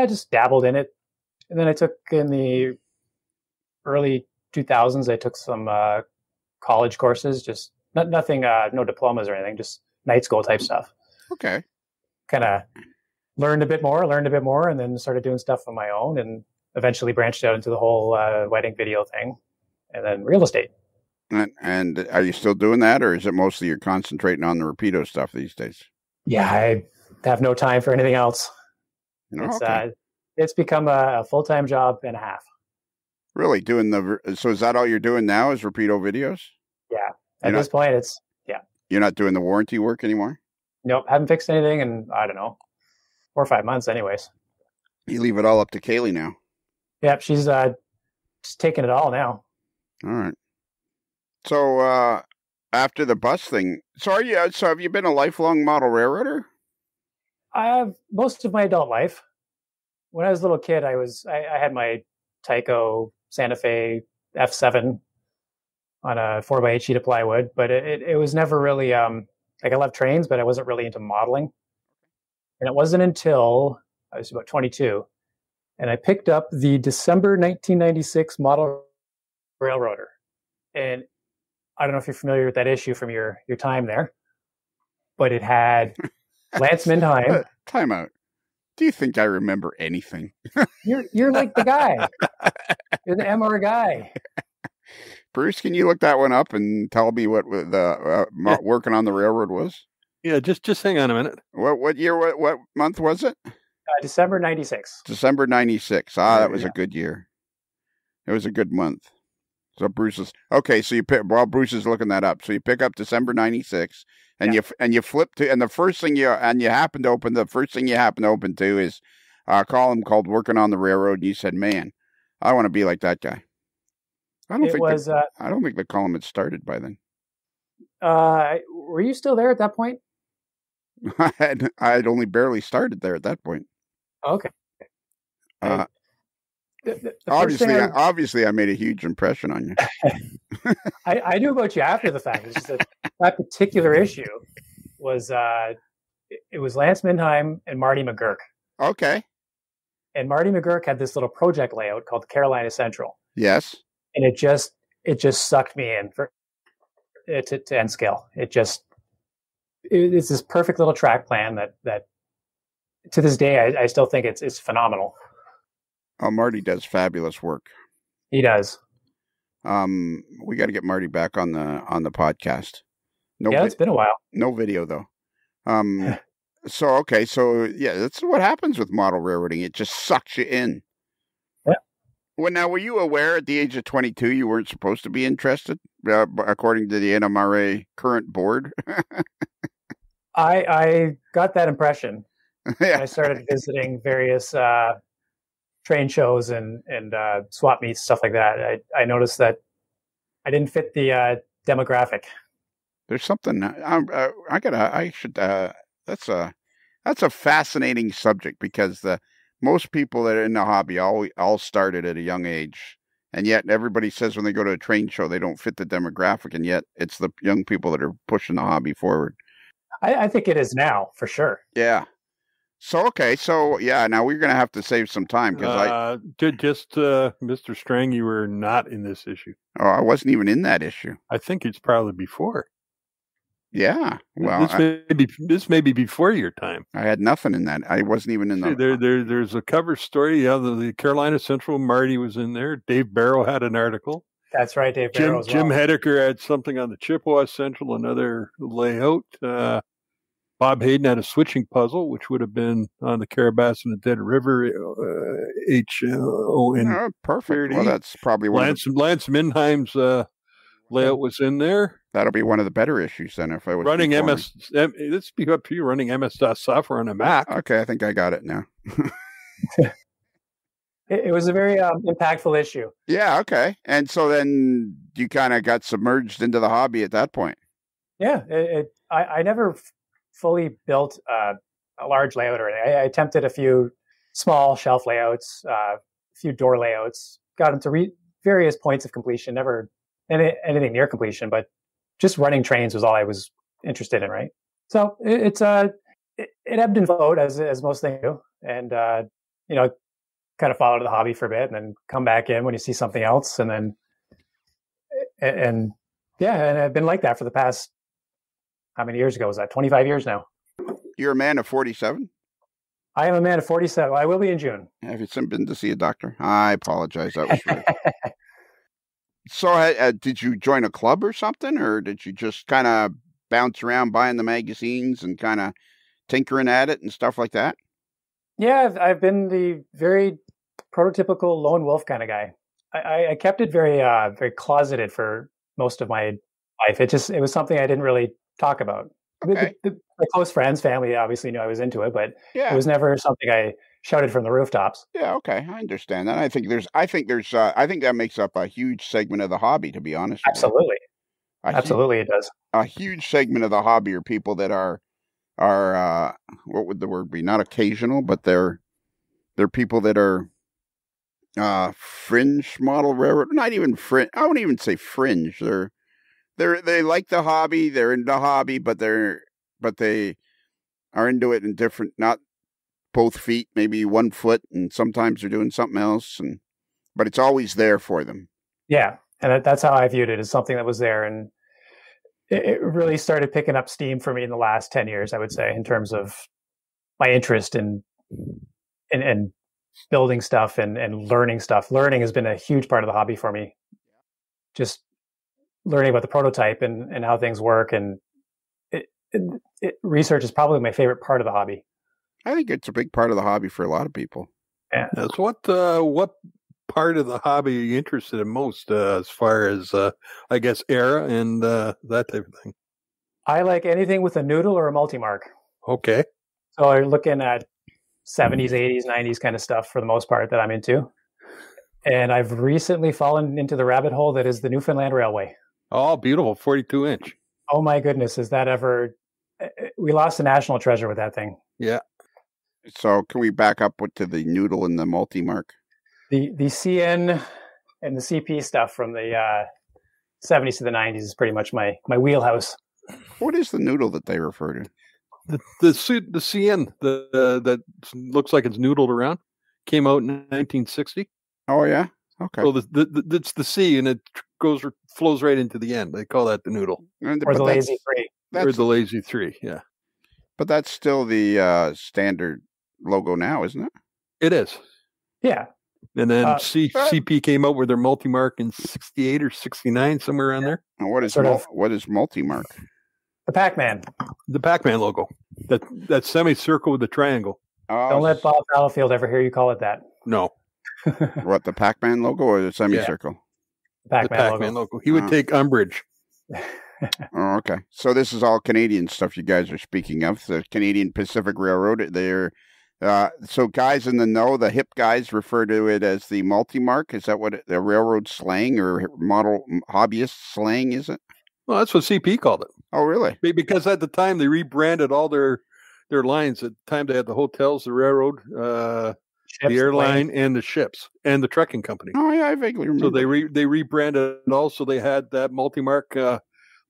just dabbled in it. And then I took in the early 2000s. I took some college courses, just nothing, no diplomas or anything, just night school type stuff. Okay. Kind of learned a bit more, and then started doing stuff on my own, and eventually branched out into the whole wedding video thing. And then real estate. And are you still doing that, or is it mostly you're concentrating on the Rapido stuff these days? Yeah, I have no time for anything else. It's become a full-time job and a half. Really? So is that all you're doing now is Rapido videos? Yeah. At this point, You're not doing the warranty work anymore? Nope. Haven't fixed anything in, I don't know, 4 or 5 months anyways. You leave it all up to Kaylee now? Yep. She's just taking it all now. All right. So after the bus thing, so have you been a lifelong model railroader? I have most of my adult life. When I was a little kid, I had my Tyco Santa Fe F7 on a 4x8 sheet of plywood, but it was never really like I love trains, but I wasn't really into modeling. And it wasn't until I was about 22, and I picked up the December 1996 model Railroader. And I don't know if you're familiar with that issue from your time there, but it had Lance Mindheim. Time out. Do you think I remember anything? You're like the guy. You're the MR guy. Bruce, can you look that one up and tell me what the working on the railroad was? Yeah, just hang on a minute. What year? What month was it? December 96. December 96. That was a good year. It was a good month. So Bruce is okay. So you pick while Bruce is looking that up. So you pick up December 96, and you flip to, and the first thing you happen to open to is a column called "Working on the Railroad," and you said, "Man, I want to be like that guy." I don't think the column had started by then. Were you still there at that point? I had only barely started there at that point. Okay. Obviously, I made a huge impression on you. I knew about you after the fact. It's just that particular issue was it was Lance Minheim and Marty McGurk. Okay. And Marty McGurk had this little project layout called Carolina Central. Yes. And it just sucked me in to end scale. It's this perfect little track plan that to this day I still think it's phenomenal. Oh, Marty does fabulous work. He does. We got to get Marty back on the podcast. It's been a while. No video though. So that's what happens with model railroading. It just sucks you in. Yeah. Well, now, were you aware at the age of 22 you weren't supposed to be interested, according to the NMRA current board? I got that impression. Yeah. I started visiting various train shows and swap meets, stuff like that. I noticed that I didn't fit the demographic. There's something that's a fascinating subject, because most people that are in the hobby all started at a young age, and yet everybody says when they go to a train show they don't fit the demographic, and yet it's the young people that are pushing the hobby forward. I think it is now, for sure. Yeah. So, now we're going to have to save some time, because Mr. Strang, you were not in this issue. Oh, I wasn't even in that issue. I think it's probably before. Yeah. Well, this may be before your time. I had nothing in that. I wasn't even in the... There's a cover story. Yeah, the Carolina Central, Marty was in there. Dave Barrow had an article. That's right, Dave Barrow as well. Jim Hedeker had something on the Chippewa Central, another layout. Bob Hayden had a switching puzzle, which would have been on the Caribas and the Dead River, HON. Perfect. Well, that's probably Lance Minheim's layout was in there. That'll be one of the better issues then, if I was running MS. Let's be up to you running MS-DOS software on a Mac. Okay, I think I got it now. It was a very impactful issue. Yeah. Okay. And so then you kind of got submerged into the hobby at that point. Yeah. I never fully built a large layout or anything. I attempted a few small shelf layouts, a few door layouts, got into various points of completion, never anything near completion, but just running trains was all I was interested in, right? So it ebbed and flowed as most things do. And, kind of followed the hobby for a bit and then come back in when you see something else. And I've been like that for the past, how many years ago was that? 25 years now. You're a man of 47? I am a man of 47. I will be in June. Have you been to see a doctor? I apologize. That was rude. So did you join a club or something? Or did you just kind of bounce around buying the magazines and kind of tinkering at it and stuff like that? Yeah, I've been the very prototypical lone wolf kind of guy. I kept it very, very closeted for most of my life. It was something I didn't really talk about. Okay. My close friends, family obviously knew I was into it, but it was never something I shouted from the rooftops. Yeah, okay, I understand that. I think that makes up a huge segment of the hobby, to be honest. Absolutely, absolutely, it does. A huge segment of the hobby are people that are what would the word be? Not occasional, but they're people that are fringe model railroad. Not even fringe. I wouldn't even say fringe. They like the hobby. They're into the hobby, but they are into it in different, not both feet, maybe 1 foot, and sometimes they're doing something else. But it's always there for them. Yeah, and that's how I viewed it, as something that was there, and it really started picking up steam for me in the last 10 years, I would say, in terms of my interest in building stuff and learning stuff. Learning has been a huge part of the hobby for me. Just learning about the prototype and how things work, and research is probably my favorite part of the hobby. I think it's a big part of the hobby for a lot of people. Yeah. So what part of the hobby are you interested in most as far as, I guess, era and that type of thing? I like anything with a noodle or a multi-mark. Okay. So I'm looking at 70s, 80s, 90s kind of stuff for the most part that I'm into. And I've recently fallen into the rabbit hole that is the Newfoundland Railway. Oh, beautiful. 42-inch. Oh, my goodness. Is that ever... We lost a national treasure with that thing. Yeah. So can we back up to the noodle and the multi-mark? The CN and the CP stuff from the 70s to the 90s is pretty much my wheelhouse. What is the noodle that they refer to? The CN that looks like it's noodled around came out in 1960. Oh yeah, okay. So it's the C and it flows right into the end. They call that the noodle, or the lazy three, or the lazy three. Yeah, but that's still the standard logo now, isn't it? It is. Yeah. And then CP came out with their multi-mark in 68 or 69, somewhere around there. And what is multi-mark? The Pac-Man. The Pac-Man logo. That semicircle with the triangle. Oh, don't let Bob Battlefield ever hear you call it that. No. What, the Pac-Man logo or the semicircle? Yeah. The Pac-Man logo. He would take umbrage. Oh, okay. So this is all Canadian stuff you guys are speaking of. The Canadian Pacific Railroad. They're so guys in the know, the hip guys refer to it as the multi-mark. Is that what the railroad slang or model hobbyist slang is it? Well, that's what CP called it. Oh, really? Because at the time they rebranded all their lines. At the time they had the hotels, the railroad, the airline, and the ships, and the trucking company. Oh, yeah, I vaguely remember. So they rebranded it also. They had that multi-mark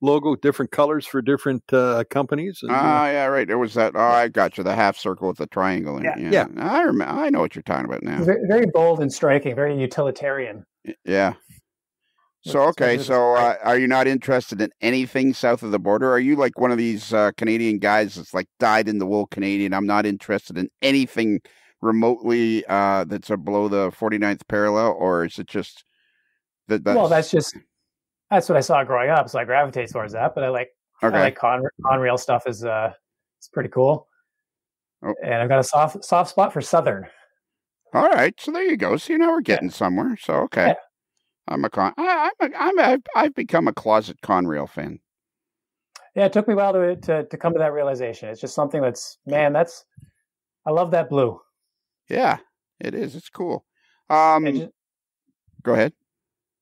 logo, different colors for different companies. And, yeah, right. There was that. Oh, I got you. The half circle with the triangle in it. Yeah. I remember. I know what you're talking about now. Very, very bold and striking. Very utilitarian. Yeah. So, okay. So, are you not interested in anything south of the border? Are you like one of these Canadian guys that's like dyed-in-the-wool Canadian? I'm not interested in anything remotely that's below the 49th parallel, or is it just that? Well, that's what I saw growing up, so I gravitate towards that. But I like Conrail stuff is it's pretty cool, and I've got a soft spot for Southern. All right, so there you go. See, now we're getting somewhere. So okay. Yeah. I've become a closet Conrail fan. Yeah, it took me a while to come to that realization. It's just something I love that blue. Yeah, it is. It's cool. Go ahead.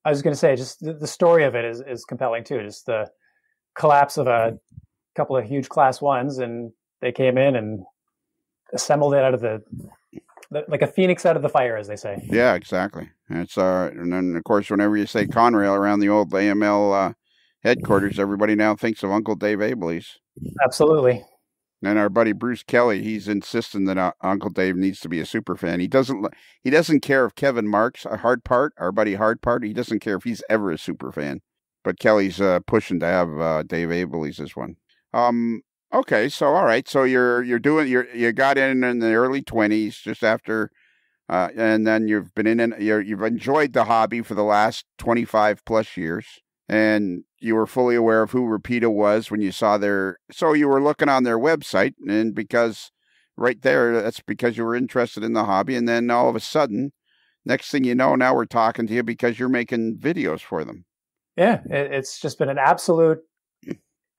I was going to say, just the story of it is compelling too. Just the collapse of a couple of huge Class 1s, and they came in and assembled it out of like a phoenix out of the fire, as they say. Yeah, exactly. It's and then of course, whenever you say Conrail around the old AML headquarters, everybody now thinks of Uncle Dave Abley's. Absolutely. And our buddy Bruce Kelly, he's insisting that Uncle Dave needs to be a super fan. He doesn't care if Kevin Marks, our buddy Hardpart, he doesn't care if he's ever a super fan. But Kelly's pushing to have Dave Abley's as one. Okay, so all right, so you got in the early 20s, just after, and then you've enjoyed the hobby for the last 25 plus years, and you were fully aware of who Rapido was when you saw so you were looking on their website, and because right there, that's because you were interested in the hobby, and then all of a sudden, next thing you know, now we're talking to you because you're making videos for them. Yeah, it's just been an absolute.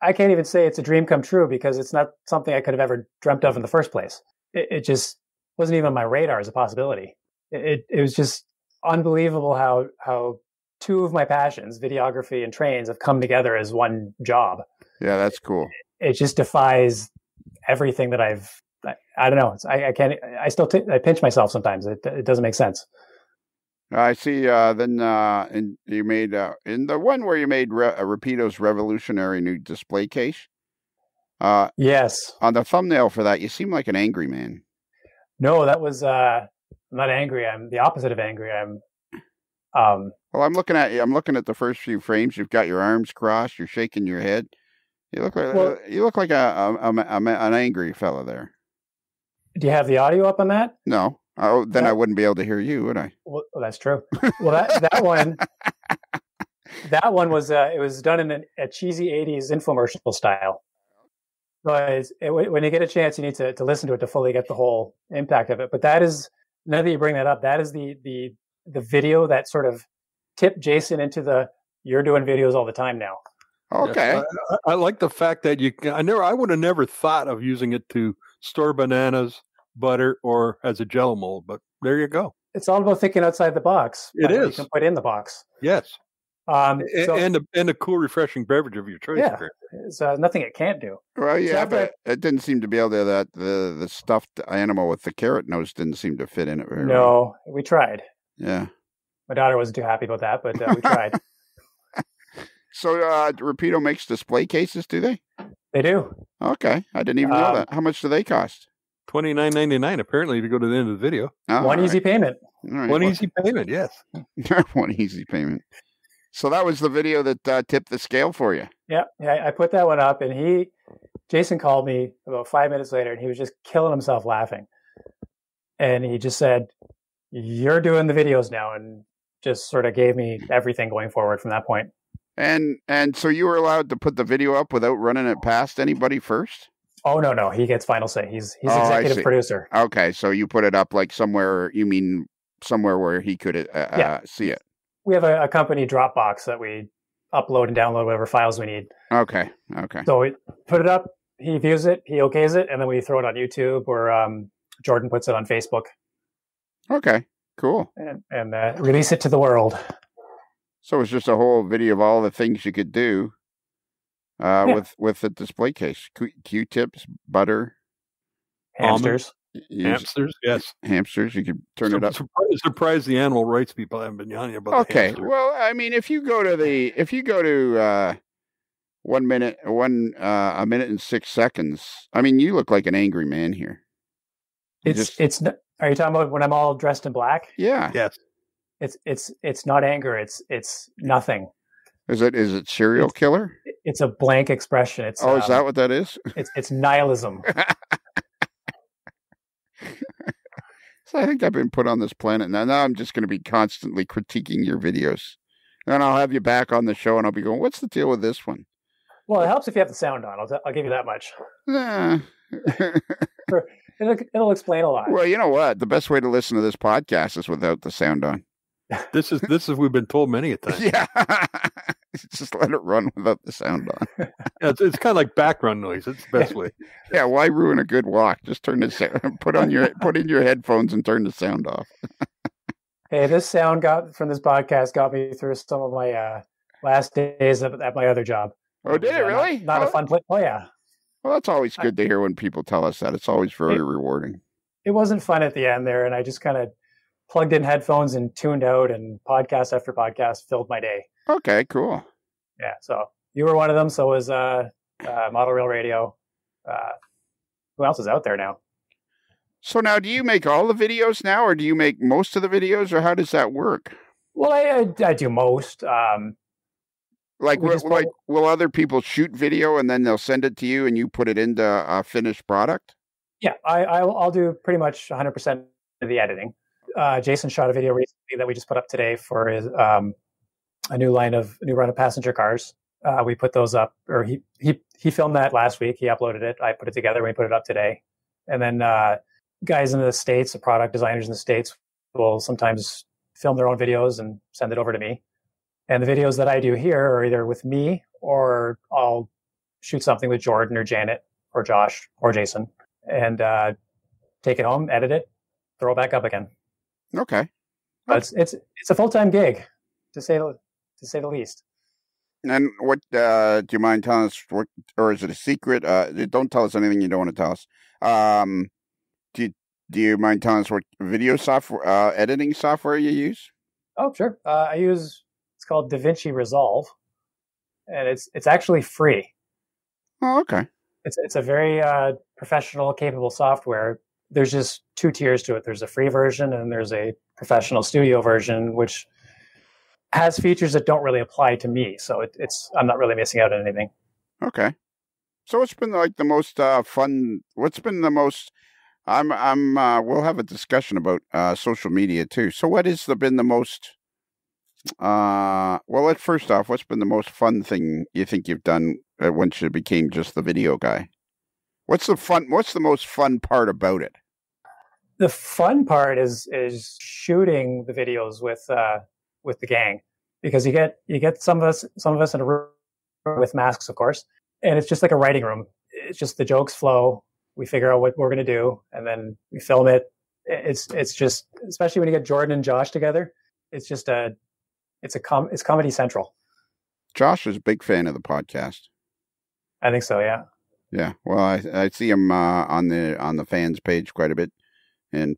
I can't even say it's a dream come true because it's not something I could have ever dreamt of in the first place. It just wasn't even on my radar as a possibility. It was just unbelievable how two of my passions, videography and trains, have come together as one job. Yeah, that's cool. It just defies everything that I don't know. I can't. I still I pinch myself sometimes. It doesn't make sense. I see. And you made in the one where you made Rapido's revolutionary new display case. Yes. On the thumbnail for that, you seem like an angry man. No, that was I'm not angry. I'm the opposite of angry. Well, I'm looking at the first few frames. You've got your arms crossed. You're shaking your head. You look like an angry fella there. Do you have the audio up on that? No. Oh, then I wouldn't be able to hear you, would I? Well, that's true. Well, that one was it was done in a cheesy '80s infomercial style. So when you get a chance, you need to listen to it to fully get the whole impact of it. But that is, now that you bring that up, that is the the video that sort of tipped Jason into you're doing videos all the time now. Okay. Yes, I like the fact that I would have never thought of using it to store bananas, butter, or as a Jell-O mold, but there you go. It's all about thinking outside the box. It is. You can put in the box. Yes. And a cool, refreshing beverage of your choice. Yeah. It's nothing it can't do. Well, yeah, but it didn't seem to be able to, the stuffed animal with the carrot nose didn't seem to fit in it very well. No, we tried. Yeah. My daughter wasn't too happy about that, but we tried. So, Rapido makes display cases, do they? They do. Okay. I didn't even know that. How much do they cost? $29.99, apparently, if you go to the end of the video. Oh, One easy payment. Right. One easy payment, yes. One easy payment. So that was the video that tipped the scale for you. Yeah, I put that one up, and Jason called me about 5 minutes later, and he was just killing himself laughing. And he just said, "You're doing the videos now," and just sort of gave me everything going forward from that point. And so you were allowed to put the video up without running it past anybody first? Oh, no. He gets final say. He's executive producer. Okay, so you put it up like somewhere, you mean somewhere where he could see it? We have a company Dropbox that we upload and download whatever files we need. Okay. So we put it up, he views it, he okays it, and then we throw it on YouTube, or Jordan puts it on Facebook. Okay, cool. And release it to the world. So it's just a whole video of all the things you could do with the display case. Q-tips, butter. Hamsters. Hamsters, yes. Hamsters, you could turn it up. Surprised the animal rights people haven't been yelling about the hamster. Well, I mean, if you go to 1 minute, a minute and 6 seconds, I mean, you look like an angry man here. Are you talking about when I'm all dressed in black? Yeah. Yes. It's not anger. It's nothing. Is it serial killer? It's a blank expression. Is that what that is? It's nihilism. So I think I've been put on this planet. Now I'm just going to be constantly critiquing your videos. And I'll have you back on the show and I'll be going, what's the deal with this one? Well, it helps if you have the sound on. I'll give you that much. It'll explain a lot. Well, you know what? The best way to listen to this podcast is without the sound on. This is we've been told many a time. Yeah. Just let it run without the sound on. Yeah, it's kind of like background noise. It's the best way. Yeah, why ruin a good walk? Just turn the sound, put in your headphones and turn the sound off. Hey, this sound from this podcast got me through some of my last days at my other job. Oh, did it really? Not a fun place. Oh, yeah. Well, that's always good to hear when people tell us that. It's always very rewarding. It wasn't fun at the end there, and I just kind of plugged in headphones and tuned out, and podcast after podcast filled my day. Okay, cool. Yeah, so you were one of them. So was Model Rail Radio. Who else is out there now? So now, do you make all the videos now, or do you make most of the videos, or how does that work? Well, I do most. Will other people shoot video and then they'll send it to you and you put it into a finished product? Yeah, I'll do pretty much 100% of the editing. Jason shot a video recently that we just put up today for his a new run of passenger cars. We put those up, or he filmed that last week. He uploaded it. I put it together. We put it up today. And then guys in the States, the product designers in the States, will sometimes film their own videos and send it over to me. And the videos that I do here are either with me, or I'll shoot something with Jordan or Janet or Josh or Jason and take it home, edit it, throw it back up again. Okay. But it's a full-time gig, to say the least. And what do you mind telling us? What, or is it a secret? Don't tell us anything you don't want to tell us. Do you mind telling us what video software, editing software you use? Oh, sure. It's called Davinci Resolve, and it's actually free. Oh, okay. It's a very professional, capable software. There's just two tiers to it. There's a free version and there's a professional studio version, which has features that don't really apply to me. So I'm not really missing out on anything. Okay. So what's been like the most fun? What's been the most? We'll have a discussion about social media too. So what has been the most? First off, what's been the most fun thing you think you've done once you became just the video guy? What's the most fun part about it? the fun part is shooting the videos with the gang, because you get some of us in a room with masks, of course, and it's just like a writing room. It's just the jokes flow. We figure out what we're going to do, and then we film it. It's just, especially when you get Jordan and Josh together, it's just it's Comedy Central. Josh is a big fan of the podcast. I think so. Yeah. Yeah. Well, I see him on the fans page quite a bit, and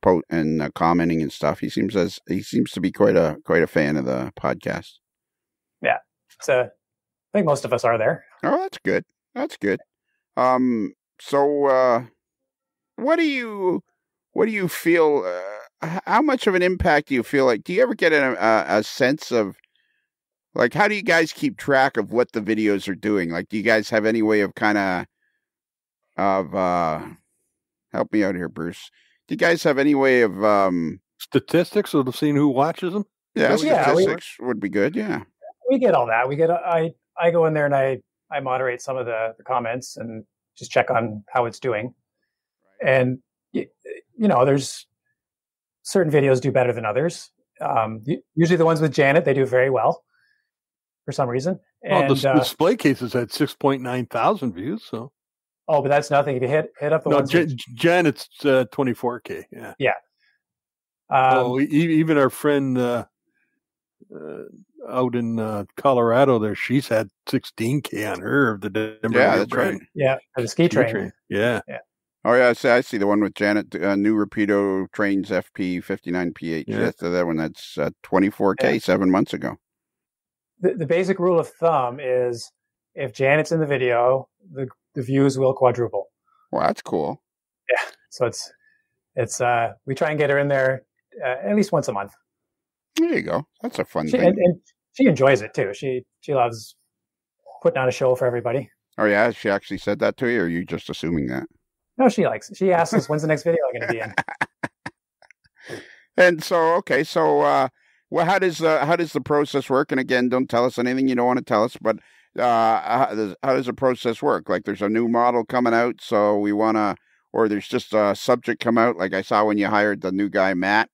commenting and stuff. He seems to be quite a fan of the podcast. Yeah. So I think most of us are there. Oh, that's good. That's good. So what do you feel? How much of an impact do you feel like? Do you ever get a sense of, like, how do you guys keep track of what the videos are doing? Like, do you guys have any way of kind of help me out here, Bruce? Do you guys have any way of statistics of seeing who watches them? Yeah, statistics would be good. Yeah, we get all that. I go in there and I moderate some of the comments and just check on how it's doing. And there's certain videos do better than others. Usually the ones with Janet, they do very well for some reason. And the display cases had 6.9 thousand views. So. Oh, but that's nothing. If you hit up the ones. Janet's 24K. Yeah. Yeah. Even our friend out in Colorado, there, she's had 16K on her of the Denver. Yeah, that's right. Yeah, for the ski train. Yeah. Oh yeah, I see the one with Janet, new Rapido Trains FP 59PH. Yeah. That one, that's 24K 7 months ago. The basic rule of thumb is if Janet's in the video, the views will quadruple. Well, that's cool. Yeah, so it's we try and get her in there at least once a month. There you go. That's a fun thing. And she enjoys it too. She loves putting on a show for everybody. Oh yeah, she actually said that to you, or are you just assuming that? No, she likes it. She asks us, when's the next video I'm going to be in? And so, okay, so well, how does the process work? And again, don't tell us anything you don't want to tell us, but how does the process work? Like, there's a new model coming out, so we want to, or there's just a subject come out. Like I saw when you hired the new guy, Matt,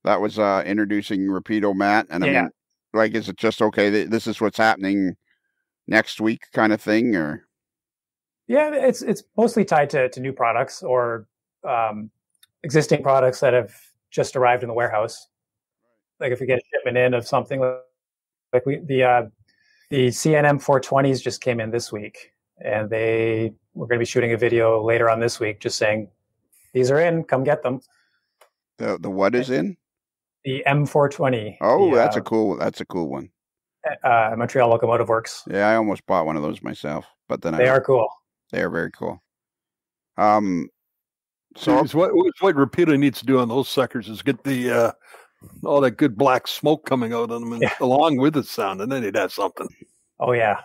that was introducing Rapido Matt. And I mean, like, is it just, okay, this is what's happening next week kind of thing, or? Yeah, it's mostly tied to new products or existing products that have just arrived in the warehouse. Like if we get a shipment in of something, like the CNM 420s just came in this week, and we're going to be shooting a video later on this week just saying, these are in, come get them. The what is in? The M420. Oh, that's a cool one. Montreal Locomotive Works. Yeah, I almost bought one of those myself, but then they are cool. They are very cool. So what Rapido needs to do on those suckers is get the all that good black smoke coming out of them, along with the sound, and then they'd have something. Oh yeah,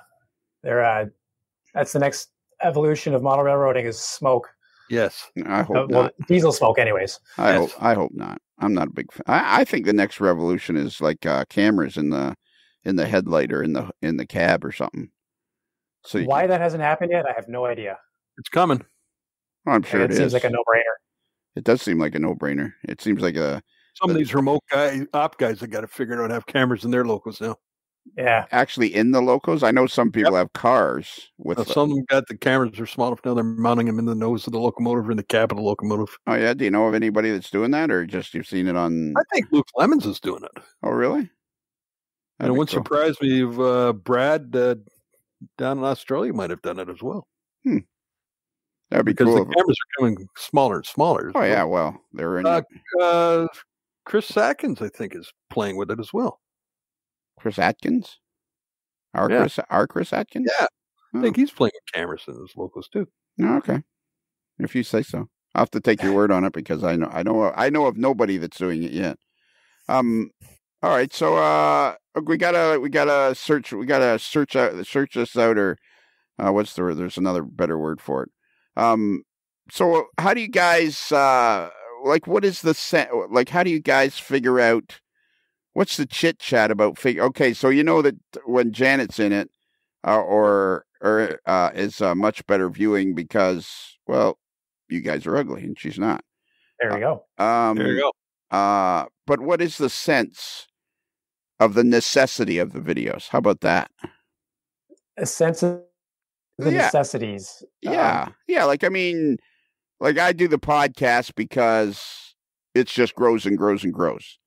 that's the next evolution of model railroading is smoke. Yes, I hope not. Diesel smoke, anyways. I hope not. I'm not a big fan. I think the next revolution is like cameras in the headlight or in the cab or something. So why that hasn't happened yet, I have no idea. It's coming. I'm sure it is. It seems like a no-brainer. It does seem like a no-brainer. It seems like some of these remote op guys that got to figure out how to have cameras in their locos now. Yeah, actually in the locos. I know some people have cars with. Some of them got the cameras are small enough now. They're mounting them in the nose of the locomotive or in the cab of the locomotive. Oh yeah, do you know of anybody that's doing that, or just you've seen it on? I think Luke Lemons is doing it. Oh really? And it wouldn't surprise me if Brad down in Australia might have done it as well. That'd be because cool. The cameras are coming smaller and smaller. Oh yeah, well they're in. Chris Atkins, I think, is playing with it as well. Chris Atkins? Chris Atkins? Yeah. I think he's playing with cameras in his locals too. Oh, okay. If you say so. I'll have to take your word on it because I know of nobody that's doing it yet. All right, so we gotta search this out, or there's another better word for it. So how do you guys what is how do you guys figure out what's the chit chat about okay, so you know that when Janet's in it is much better viewing because, well, you guys are ugly and she's not. There you go. There you go. But what is the sense of the necessity of the videos? How about that? A sense of the necessities. Yeah. Like, I mean, like I do the podcast because it just grows and grows and grows.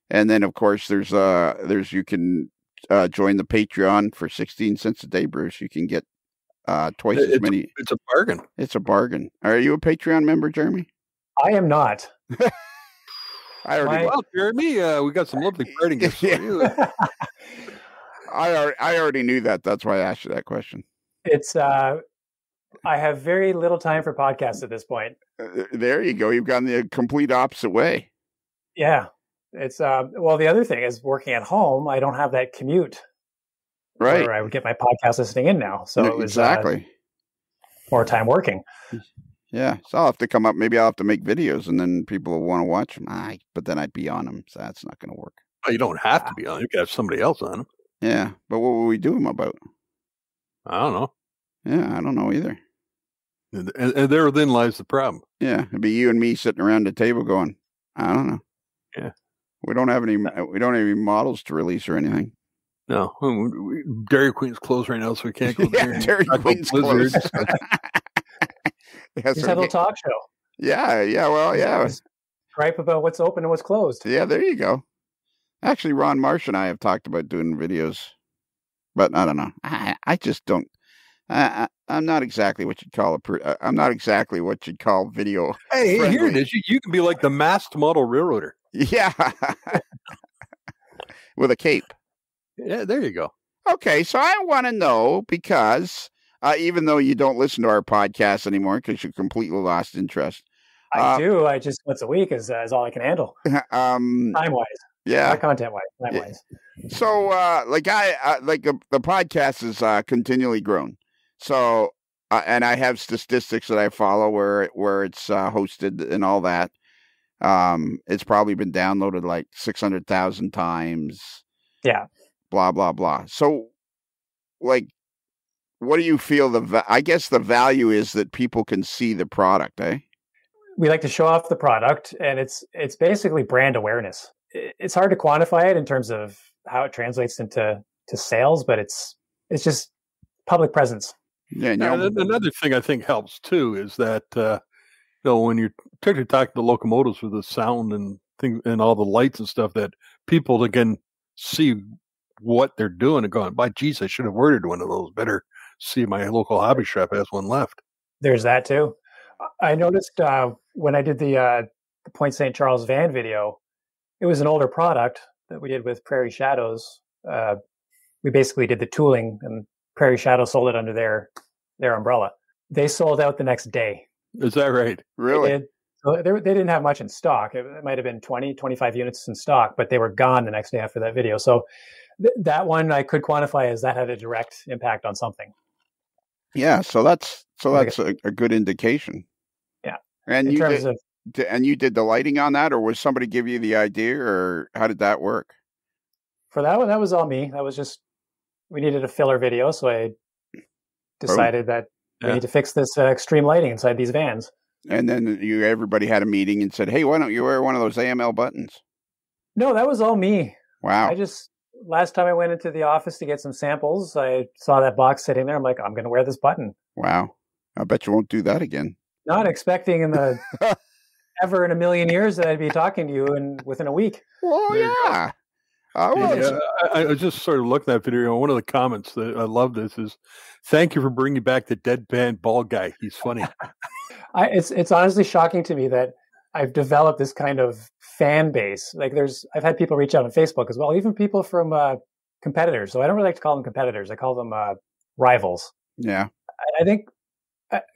And then of course there's you can join the Patreon for 16 cents a day, Bruce. You can get twice as many. It's a bargain. It's a bargain. Are you a Patreon member, Jeremy? I am not. Well, Jeremy, we got some lovely parting gifts for you. I already knew that. That's why I asked you that question. It's I have very little time for podcasts at this point. There you go. You've gone the complete opposite way. Yeah. It's well, the other thing is working at home. I don't have that commute. Right. Where I would get my podcast listening in now. So it was exactly more time working. Yeah. So I'll have to come up. Maybe I'll have to make videos and then people will want to watch them. But then I'd be on them. So that's not going to work. Well, you don't have to be on. You can have somebody else on them. Yeah. But what will we do them about? I don't know. Yeah. I don't know either. And therein lies the problem. Yeah. It'd be you and me sitting around the table going, I don't know. Yeah. We don't have any models to release or anything. No. Dairy Queen's closed right now, so we can't go there. Dairy Queen's closed. Just have a talk show. Yeah. Well, yeah. Gripe about what's open and what's closed. Yeah, there you go. Actually, Ron Marsh and I have talked about doing videos, but I don't know. I just don't. I'm not exactly what you'd call I'm not exactly what you'd call video. Hey, here it is. You can be like the masked model railroader. Yeah, with a cape. Yeah, there you go. Okay, so I want to know because even though you don't listen to our podcast anymore because you completely lost interest. I do. I just once a week is all I can handle. Time wise. Yeah. Not content wise. Time wise. So the podcast is continually grown. So and I have statistics that I follow where it's hosted and all that. It's probably been downloaded like 600,000 times. Yeah. Blah, blah, blah. So, like, what do you feel I guess the value is that people can see the product, eh? We like to show off the product, and it's basically brand awareness. It's hard to quantify it in terms of how it translates into sales, but it's just public presence. Yeah. Another thing I think helps too is that when you're talking to locomotives with the sound and things and all the lights and stuff, that people can see what they're doing and going, by geez, I should have ordered one of those. Better see my local hobby shop has one left. There's that too. I noticed when I did the Point St. Charles van video, it was an older product that we did with Prairie Shadows. We basically did the tooling, and Prairie Shadows sold it under their umbrella. They sold out the next day. Is that right? Really? They did. So they didn't have much in stock. It might have been 20, 25 units in stock, but they were gone the next day after that video. So that one I could quantify as that had a direct impact on something. Yeah, so that's a good indication. Yeah, and you did the lighting on that, or was somebody give you the idea, or how did that work? For that one, that was all me. That was just we needed a filler video, so I decided that we need to fix this extreme lighting inside these vans. And then everybody had a meeting and said, "Hey, why don't you wear one of those AML buttons?" No, that was all me. Wow. Last time I went into the office to get some samples, I saw that box sitting there. I'm like, I'm going to wear this button. Wow. I bet you won't do that again. Not expecting ever in a million years that I'd be talking to you within a week. Well, yeah. I was just sort of looking at that video. One of the comments that I love this is, "Thank you for bringing back the deadpan bald guy. He's funny." It's honestly shocking to me that I've developed this kind of fan base. Like I've had people reach out on Facebook as well, even people from competitors. So I don't really like to call them competitors. I call them rivals. Yeah. I think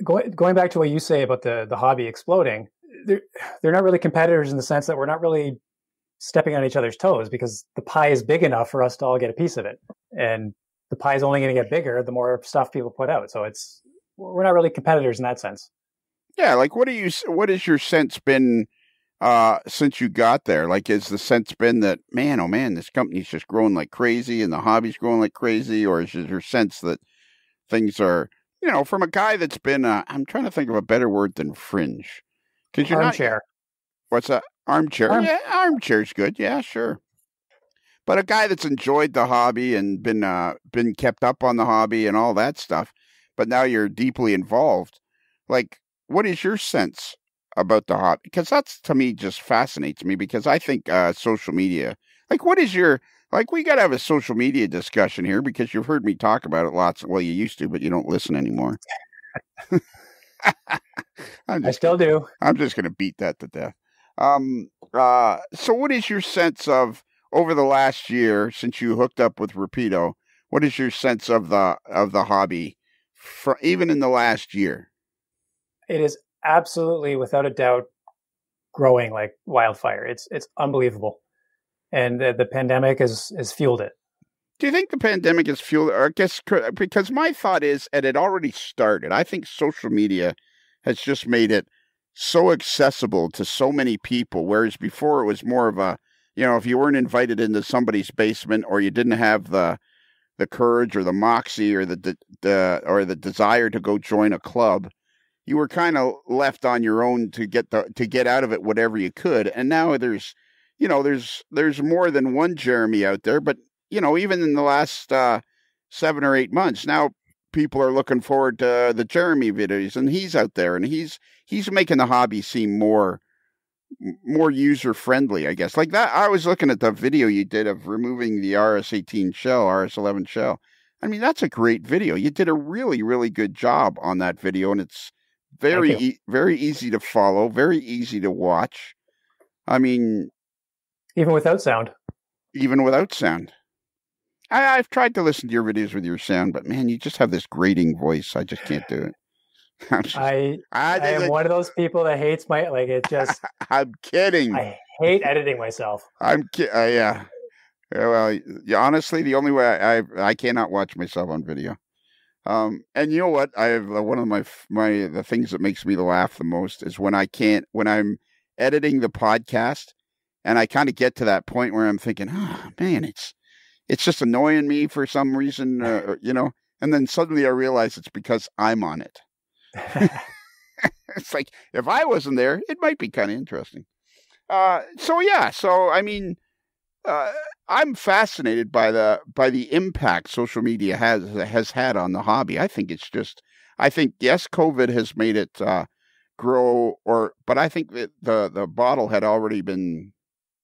going back to what you say about the hobby exploding, they're not really competitors in the sense that we're not really stepping on each other's toes, because the pie is big enough for us to all get a piece of it. And the pie is only going to get bigger the more stuff people put out. So we're not really competitors in that sense. Yeah. Like, what has your sense been since you got there? Like, has the sense been that, man, oh man, this company's just growing like crazy and the hobby's growing like crazy? Or is your sense that things are, from a guy that's been, I'm trying to think of a better word than fringe. 'Cause you're armchair. What's that? Armchair? Yeah, armchair's good. Yeah, sure. But a guy that's enjoyed the hobby and been kept up on the hobby and all that stuff, but now you're deeply involved. Like, what is your sense about the hobby? Because that's, to me, just fascinates me, because I think social media, like, what is your, like, we got to have a social media discussion here, because you've heard me talk about it lots. Well, you used to, but you don't listen anymore. I still do. I'm just going to beat that to death. So what is your sense of, over the last year since you hooked up with Rapido, what is your sense of the hobby, even in the last year? It is absolutely, without a doubt, growing like wildfire. It's unbelievable, and the pandemic has fueled it. Do you think the pandemic has fueled it? Or I guess, because my thought is, and it already started, I think social media has just made it so accessible to so many people, whereas before it was more of a, if you weren't invited into somebody's basement, or you didn't have the courage or the moxie or the desire to go join a club, you were kind of left on your own to get out of it whatever you could. And now there's more than one Jeremy out there, but even in the last 7 or 8 months now, people are looking forward to the Jeremy videos, and he's out there, and he's making the hobby seem more user friendly, I guess. Like that, I was looking at the video you did of removing the RS11 shell. I mean, that's a great video. You did a really, really good job on that video, and it's very easy to follow, very easy to watch. I mean, even without sound. I've tried to listen to your videos with your sound, but man, you just have this grating voice. I just can't do it. I am one of those people that hates I'm kidding. I hate editing myself. Yeah. Well, honestly, the only way I cannot watch myself on video. And you know what? I have one of the things that makes me laugh the most is when I'm editing the podcast, and I kind of get to that point where I'm thinking, oh man, it's just annoying me for some reason, and then suddenly I realize it's because I'm on it. It's like, if I wasn't there, it might be kind of interesting. So I mean, I'm fascinated by the impact social media has had on the hobby. I think yes, COVID has made it grow, but I think that the bottle had already been,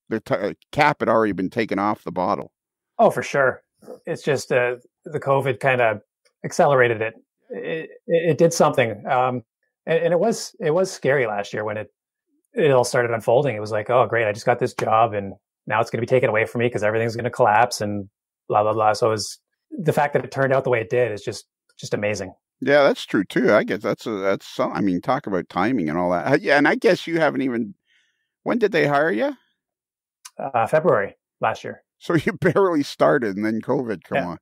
the cap had already been taken off the bottle. Oh, for sure. It's just the COVID kind of accelerated it. It did something, and it was scary last year when it all started unfolding. It was like, oh great, I just got this job, and now it's going to be taken away from me because everything's going to collapse and blah blah blah. So it was, the fact that it turned out the way it did is just amazing. Yeah, that's true too. I guess that's I mean, talk about timing and all that. Yeah, and I guess you haven't even. When did they hire you? February last year. So you barely started, and then COVID come on.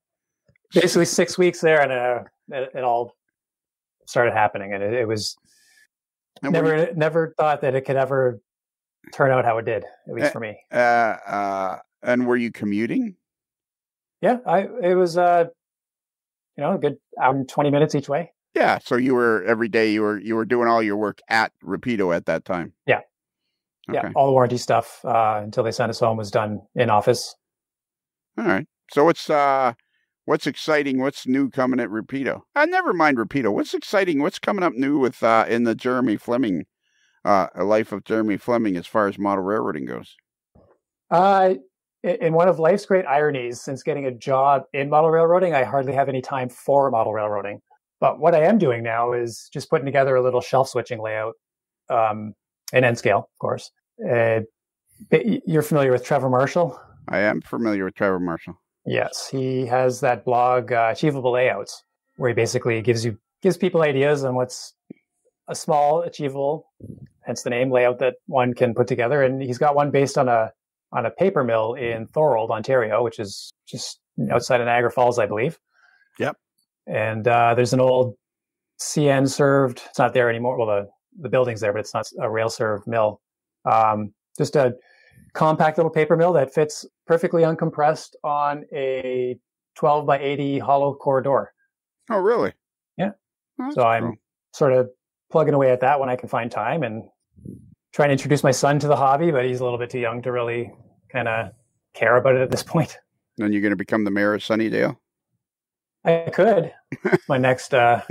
Basically 6 weeks there, and it all started happening, and it was never thought that it could ever turn out how it did, at least for me. And were you commuting? Yeah, it was a good hour and 20 minutes each way. Yeah, so you were every day you were doing all your work at Rapido at that time. Yeah. Okay. Yeah, all the warranty stuff until they sent us home was done in office. All right. So what's exciting? What's new coming at Rapido? Never mind Rapido. What's exciting? What's coming up new with in the Jeremy Fleming, a life of Jeremy Fleming as far as model railroading goes? In one of life's great ironies, since getting a job in model railroading, I hardly have any time for model railroading. But what I am doing now is just putting together a little shelf switching layout, in N scale, of course. You're familiar with Trevor Marshall? I am familiar with Trevor Marshall. Yes, he has that blog, Achievable Layouts, where he basically gives people ideas on what's a small, achievable, hence the name, layout that one can put together. And he's got one based on a paper mill in Thorold, Ontario, which is just outside of Niagara Falls, I believe. Yep. And there's an old CN served. It's not there anymore. Well, the building's there, but it's not a rail served mill. Just a compact little paper mill that fits perfectly uncompressed on a 12 by 80 hollow core door. Oh, really? Yeah. Oh, so I'm sort of plugging away at that when I can find time, and trying to introduce my son to the hobby, but he's a little bit too young to really kind of care about it at this point. Then you're going to become the mayor of Sunnydale? I could. My next, I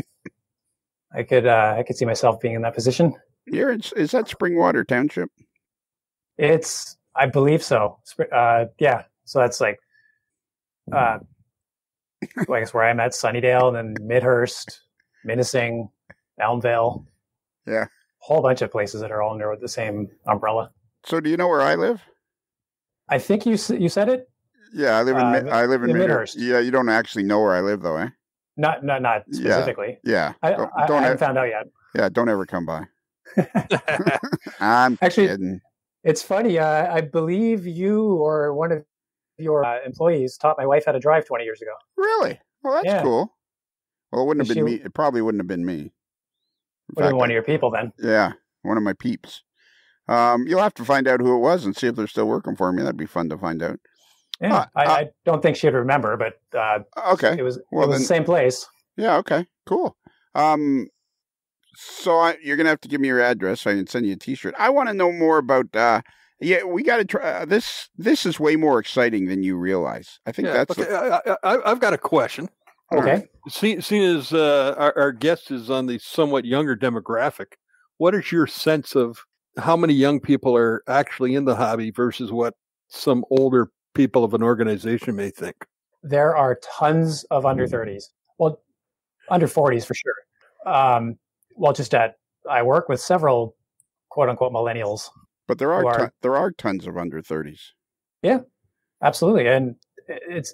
could see myself being in that position. Is that Springwater Township? I believe so. Yeah. So that's like, I guess where I'm at, Sunnydale, and then Midhurst, Minising, Elmvale. Yeah. A whole bunch of places that are all under the same umbrella. So do you know where I live? I think you said it. Yeah, I live in Midhurst. Yeah, you don't actually know where I live, though, eh? Not specifically. Yeah. I haven't found out yet. Yeah, don't ever come by. I'm kidding. It's funny. I believe you or one of your employees taught my wife how to drive 20 years ago. Really? Well, that's cool. Well, it wouldn't have been me. It probably wouldn't have been me. Would have been one of your people then. Yeah, one of my peeps. You'll have to find out who it was and see if they're still working for me. That'd be fun to find out. Yeah, I don't think she'd remember, but okay, it was the same place. Yeah, okay, cool. So you're gonna have to give me your address so I can send you a T-shirt. I want to know more about. We got to try this. This is way more exciting than you realize. I think that's. Okay. I've got a question. Okay. Seeing as our guest is on the somewhat younger demographic, what is your sense of how many young people are actually in the hobby versus what some older people of an organization may think? There are tons of under 30s. Well, under 40s for sure. I work with several quote unquote millennials. But there are tons of under 30s. Yeah, absolutely. And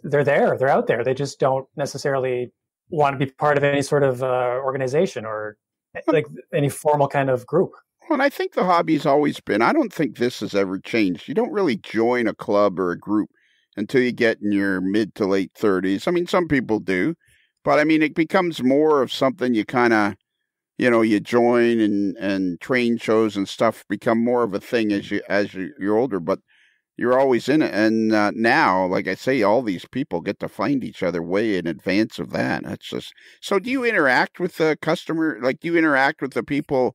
they're out there. They just don't necessarily want to be part of any sort of organization or like any formal kind of group. Well, and I think the hobby's always been, I don't think this has ever changed. You don't really join a club or a group until you get in your mid to late 30s. I mean, some people do, but I mean, it becomes more of something you kind of, you join and train shows and stuff become more of a thing as you're older, but you're always in it. And now, like I say, all these people get to find each other way in advance of that. That's just, so do you interact with the customer? Like, do you interact with the people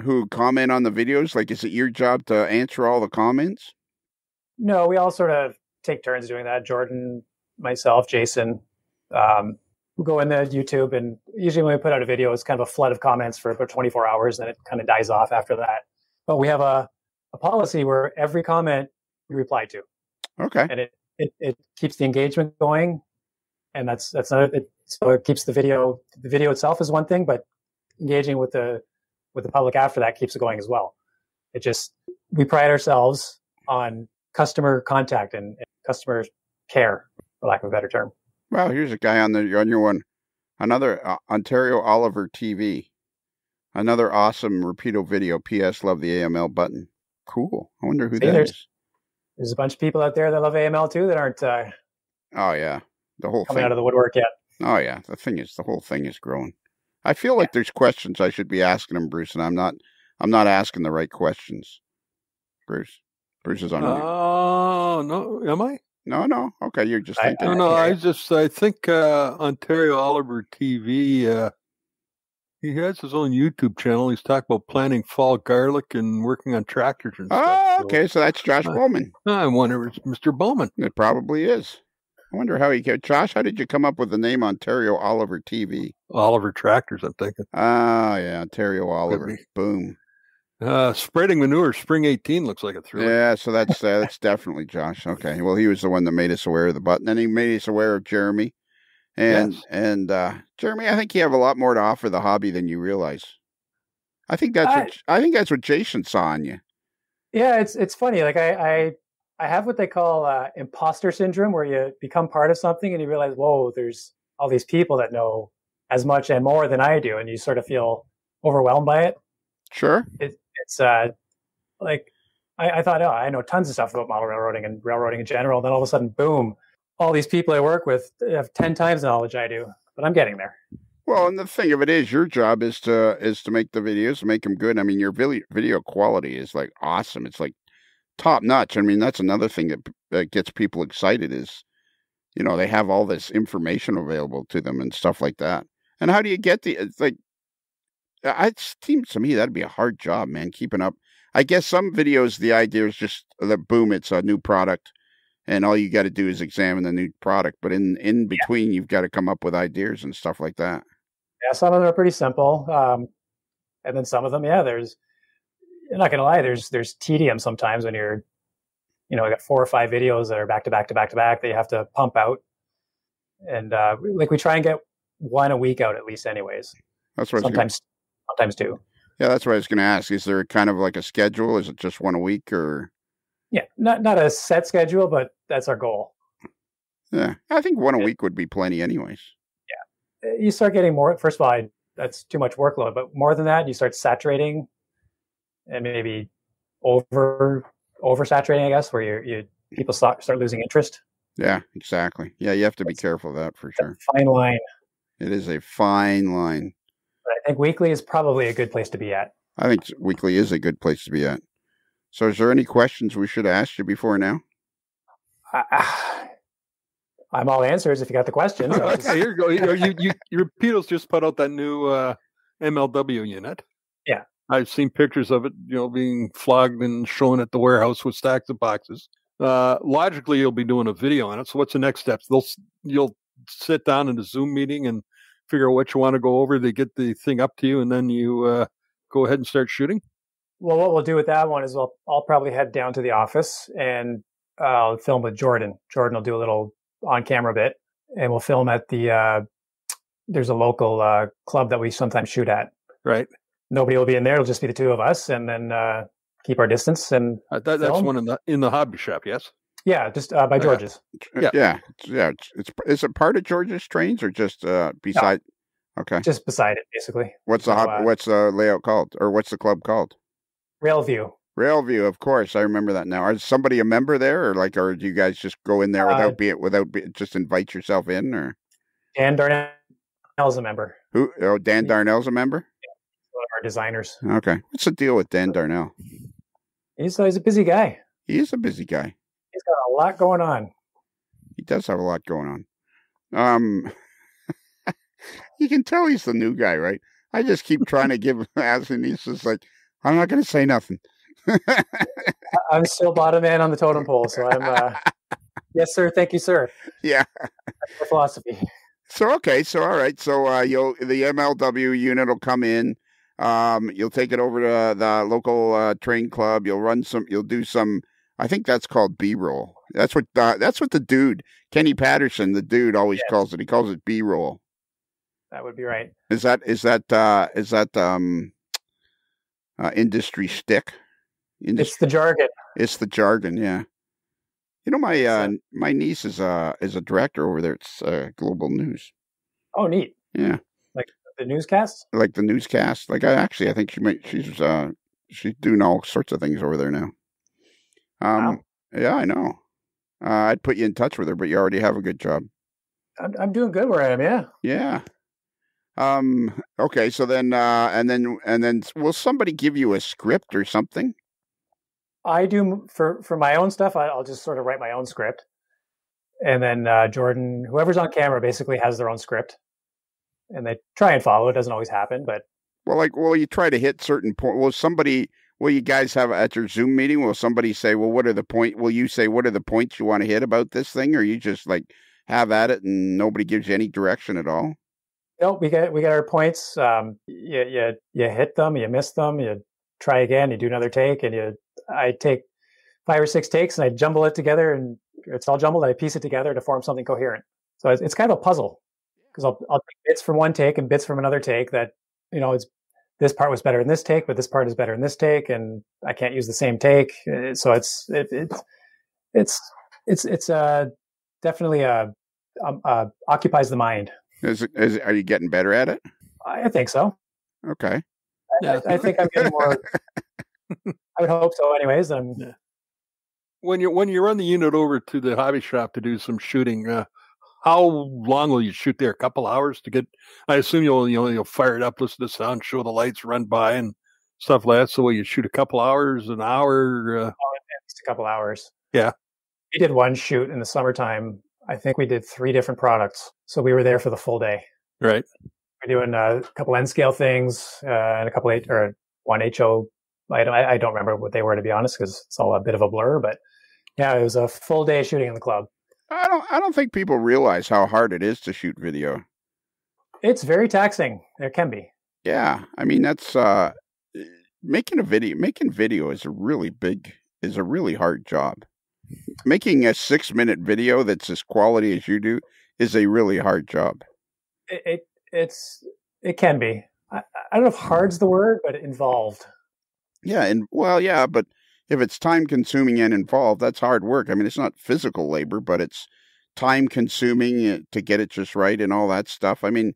who comment on the videos? Like, is it your job to answer all the comments? No, we all sort of take turns doing that. Jordan, myself, Jason, we'll go into YouTube, and usually when we put out a video, it's kind of a flood of comments for about 24 hours, and it kind of dies off after that. But we have a policy where every comment we reply to. Okay. And it keeps the engagement going, and that's not it. So it keeps the video itself is one thing, but engaging with the public after that keeps it going as well. We pride ourselves on customer contact and customer care, for lack of a better term. Well, here's a guy on your one, another Ontario Oliver TV, another awesome Rapido video. P.S. Love the AML button. Cool. I wonder who that is. There's a bunch of people out there that love AML too that aren't. Oh yeah, the whole coming thing out of the woodwork yet. Oh yeah, the whole thing is growing. I feel like there's questions I should be asking him, Bruce, and I'm not asking the right questions. Bruce is on. Oh no, am I? No. Okay, you're just thinking. No. I think Ontario Oliver TV. He has his own YouTube channel. He's talking about planting fall garlic and working on tractors and stuff. Oh, okay, so that's Josh Bowman. I wonder if it's Mr. Bowman. It probably is. I wonder how Josh, how did you come up with the name Ontario Oliver TV? Oliver Tractors, I'm thinking. Ah, yeah, Ontario Oliver. Boom. Spreading manure, spring 18 looks like a thriller. Yeah, so that's definitely Josh. Okay, well, he was the one that made us aware of the button, and he made us aware of Jeremy. And Jeremy, I think you have a lot more to offer the hobby than you realize. I think that's what Jason saw in you. Yeah, it's funny. Like I have what they call Imposter Syndrome, where you become part of something and you realize, whoa, there's all these people that know as much and more than I do, and you sort of feel overwhelmed by it. Sure. It's like I thought, I know tons of stuff about model railroading and railroading in general. Then all of a sudden, boom, all these people I work with have 10 times the knowledge I do, but I'm getting there. Well, and the thing of it is, your job is to make the videos, make them good. I mean, your video quality is like awesome. It's like top notch. I mean, that's another thing that gets people excited is, they have all this information available to them and stuff like that. And how do you get it seems to me that'd be a hard job, man, keeping up. I guess some videos, the idea is just that boom, it's a new product, and all you got to do is examine the new product. But in between, you've got to come up with ideas and stuff like that. Yeah, some of them are pretty simple, and then some of them, there's. I'm not gonna lie, there's tedium sometimes when you're, got 4 or 5 videos that are back to back to back to back that you have to pump out, and we try and get one a week out at least, anyways. That's what sometimes 2. Yeah, that's what I was going to ask. Is there kind of like a schedule? Is it just one a week or? Yeah, not a set schedule, but that's our goal. Yeah, I think one a week would be plenty, anyways. Yeah, you start getting more. First of all, that's too much workload, but more than that, you start saturating, and maybe oversaturating, I guess, where people start losing interest. Yeah, exactly. Yeah, you have to be careful of that for sure. Fine line. It is a fine line. But I think weekly is probably a good place to be at. I think weekly is a good place to be at. So is there any questions we should have asked you before now? I'm all answers if you got the questions. Okay, here you go. Rapido's just put out that new MLW unit. Yeah. I've seen pictures of it, being flogged and shown at the warehouse with stacks of boxes. Logically, you'll be doing a video on it. So what's the next steps? You'll sit down in a Zoom meeting and figure out what you want to go over. They get the thing up to you, and then you go ahead and start shooting? Well, what we'll do with that one is I'll probably head down to the office and I'll film with Jordan. Jordan will do a little on-camera bit, and we'll film at there's a local club that we sometimes shoot at. Right. Nobody will be in there. It'll just be the 2 of us, and then keep our distance. And that's one in the hobby shop, yes? Yeah, just by George's. Yeah. Is it part of George's Trains or just beside? No, okay, just beside it, basically. What's the layout called, or what's the club called? Railview. Railview, of course. I remember that now. Is somebody a member there, or do you guys just go in there just invite yourself in, or? Dan Darnell's a member. Who? Oh, Dan Darnell's a member? One of our designers. Okay. What's the deal with Dan Darnell? He's a busy guy. He is a busy guy. He's got a lot going on. He does have a lot going on. You can tell he's the new guy, right? I just keep trying to give him asking. He's just like, I'm not going to say nothing. I'm still bottom man on the totem pole, so I'm. Yes, sir. Thank you, sir. Yeah. That's my philosophy. So all right. So the MLW unit will come in. You'll take it over to the local train club. You'll do some. I think that's called B-roll. That's what the dude Kenny Patterson, the dude, always calls it. He calls it B-roll. That would be right. Is that industry stick? It's the jargon. It's the jargon, yeah. My niece is a director over there. It's Global News. Oh, neat. Yeah. Like the newscast? Like the newscast. Like I think she's doing all sorts of things over there now. Wow. Yeah, I know. I'd put you in touch with her, but you already have a good job. I'm doing good where I am, yeah. Yeah. Okay, so then and then will somebody give you a script or something? I do for my own stuff. I'll just sort of write my own script, and then Jordan, whoever's on camera, basically has their own script, and they try and follow. It doesn't always happen, but you try to hit certain points. Will you guys have at your Zoom meeting? Will somebody say, "Well, what are the point?" Will you say, "What are the points you want to hit about this thing?" Or you just like have at it and nobody gives you any direction at all? No, we get our points. You hit them, you miss them, you try again, you do another take, and I take 5 or 6 takes and I jumble it together, and it's all jumbled. I piece it together to form something coherent. So it's kind of a puzzle, because I'll take bits from one take and bits from another take that, it's this part was better in this take, but this part is better in this take, and I can't use the same take. So it's definitely occupies the mind. Are you getting better at it? I think so. Okay. I think I'm getting more. I would hope so. Anyways, When you run the unit over to the hobby shop to do some shooting, how long will you shoot there? A couple hours to get? I assume you'll fire it up, listen to sound, show the lights, run by, and stuff like that. So will you shoot a couple hours, an hour? At least a couple hours. Yeah. We did one shoot in the summertime. I think we did 3 different products, so we were there for the full day. Right. We're doing a couple N scale things and a couple one HO I don't remember what they were, to be honest, because it's all a bit of a blur. But yeah, it was a full day shooting in the club. I don't think people realize how hard it is to shoot video. It's very taxing. It can be. Yeah, I mean that's making video is a really hard job. Making a 6-minute video that's as quality as you do is a really hard job. It can be. I don't know if hard's the word, but involved. Yeah, but if it's time consuming and involved, that's hard work. I mean, it's not physical labor, but it's time consuming to get it just right and all that stuff. I mean,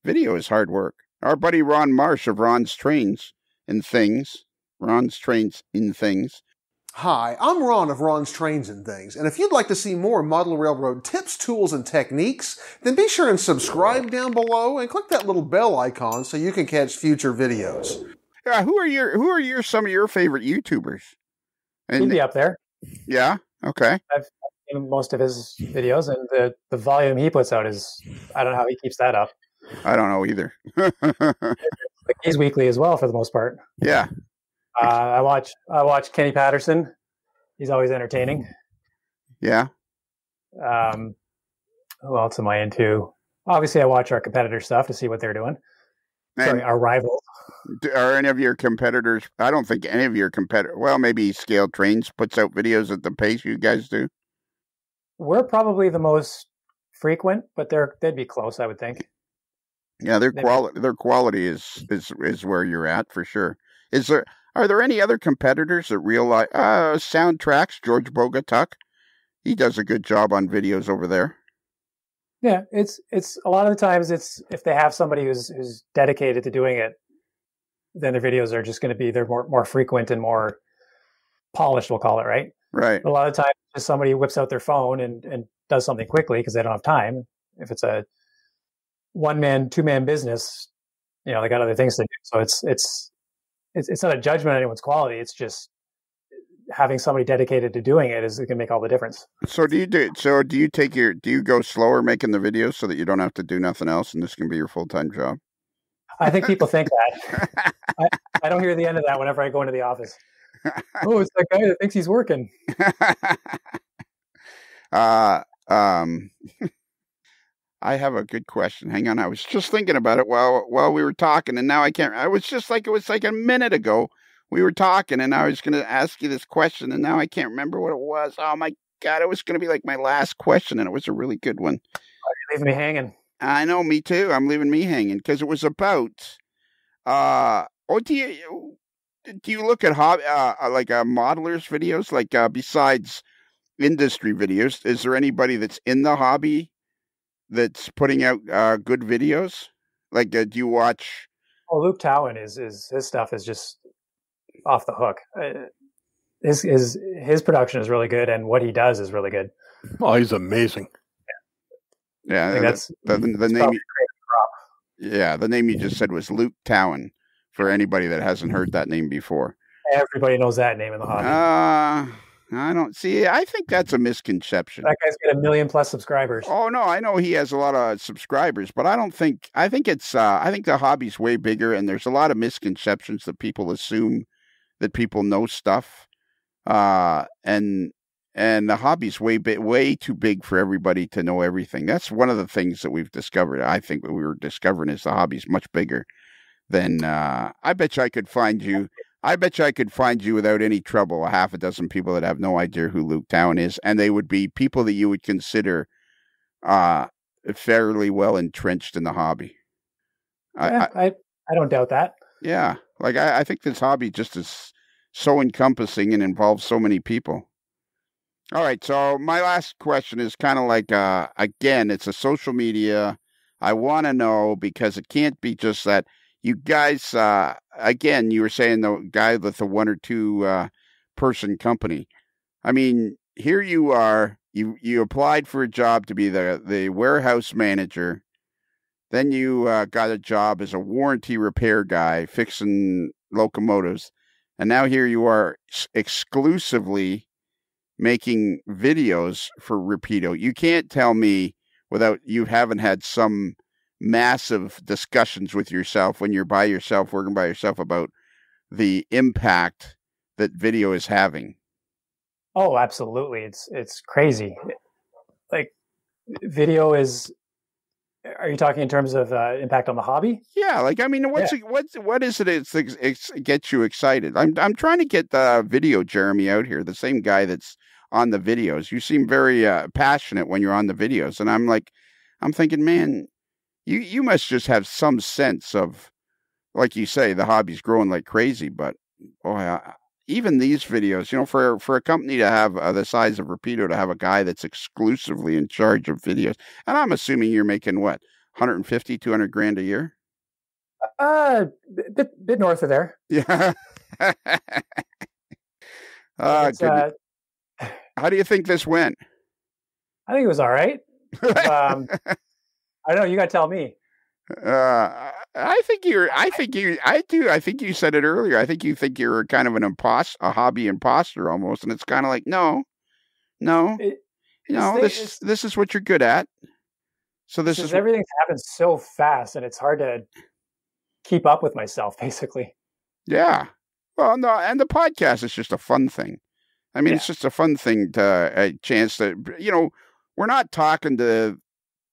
video is hard work. Our buddy Ron Marsh of Ron's Trains in Things. Hi, I'm Ron of Ron's Trains and Things, and if you'd like to see more model railroad tips, tools, and techniques, then be sure and subscribe down below and click that little bell icon so you can catch future videos. Yeah, who are some of your favorite YouTubers? He'd be up there. Yeah, okay. I've seen most of his videos, and the volume he puts out is, I don't know how he keeps that up. I don't know either. He's weekly as well for the most part. Yeah. I watch Kenny Patterson. He's always entertaining. Yeah. Who else am I into? Obviously, I watch our competitor stuff to see what they're doing. Sorry, our rivals. Are any of your competitors? I don't think any of your competitors. Well, maybe Scaled Trains puts out videos at the pace you guys do. We're probably the most frequent, but they'd be close, I would think. Yeah, their quality is where you're at for sure. Are there any other competitors that realize Soundtracks? George Bogatuck, he does a good job on videos over there. Yeah, it's a lot of the times it's if they have somebody who's dedicated to doing it, then their videos are just going to be they're more frequent and more polished. We'll call it, right. Right. A lot of times, just somebody whips out their phone and does something quickly because they don't have time. If it's a 1-man, 2-man business, they got other things to do. So it's not a judgment on anyone's quality. It's just having somebody dedicated to doing it can make all the difference. So do you go slower making the videos so that you don't have to do nothing else and this can be your full-time job? I think people think that. I don't hear the end of that whenever I go into the office. Oh, it's that guy that thinks he's working. I have a good question. Hang on. I was just thinking about it while we were talking, and now I can't. It was like a minute ago we were talking, and I was going to ask you this question, and now I can't remember what it was. Oh my God, it was going to be like my last question, and it was a really good one. You're leaving me hanging. I know, me too. I'm leaving me hanging because it was about. Do you look at modelers videos? Like besides industry videos, is there anybody that's in the hobby that's putting out good videos? Like, do you watch? Well, Luke Towan his stuff is just off the hook. His production is really good, and what he does is really good. Oh, he's amazing. Yeah, I think that's the name. Yeah, the name you just said was Luke Towan. For anybody that hasn't heard that name before, everybody knows that name in the hobby. I don't see. I think that's a misconception. That guy's got 1 million+ subscribers. Oh no, I know he has a lot of subscribers, but I don't think. I think the hobby's way bigger, and there's a lot of misconceptions that people assume that people know stuff, and the hobby's way too big for everybody to know everything. That's one of the things that we've discovered. I think what we were discovering is the hobby's much bigger than. I bet you I could find you. I bet you I could find you without any trouble a half a dozen people that have no idea who Luke Towan is, and they would be people that you would consider fairly well entrenched in the hobby. I don't doubt that. Yeah, like I think this hobby just is so encompassing and involves so many people. All right, so my last question is kind of like, again, it's a social media. I want to know, because it can't be just that you guys, again, you were saying the guy with the 1 or 2 person company. I mean, here you are, you applied for a job to be the warehouse manager. Then you got a job as a warranty repair guy fixing locomotives. And now here you are exclusively making videos for Rapido. You can't tell me without you haven't had some massive discussions with yourself when you're by yourself, working by yourself, about the impact that video is having. Oh, absolutely. It's crazy. Like video is, are you talking in terms of impact on the hobby? Yeah. Like, I mean, what is it that gets you excited? I'm trying to get Video Jeremy out here, the same guy that's on the videos. You seem very passionate when you're on the videos. And I'm thinking, man, you must just have some sense of, like you say, the hobby's growing like crazy, but even these videos, for a company to have the size of Rapido, to have a guy that's exclusively in charge of videos, and I'm assuming you're making what, 150, 200 grand a year? Bit north of there. Yeah. How do you think this went? I think it was all right. I don't know. You got to tell me. I think you said it earlier. I think you think you're kind of a hobby imposter almost. And it's kind of like, no, this is what you're good at. So this is everything's happened so fast and it's hard to keep up with myself, basically. Yeah. Well, no. And the podcast is just a fun thing. I mean, It's just a fun thing a chance to, we're not talking to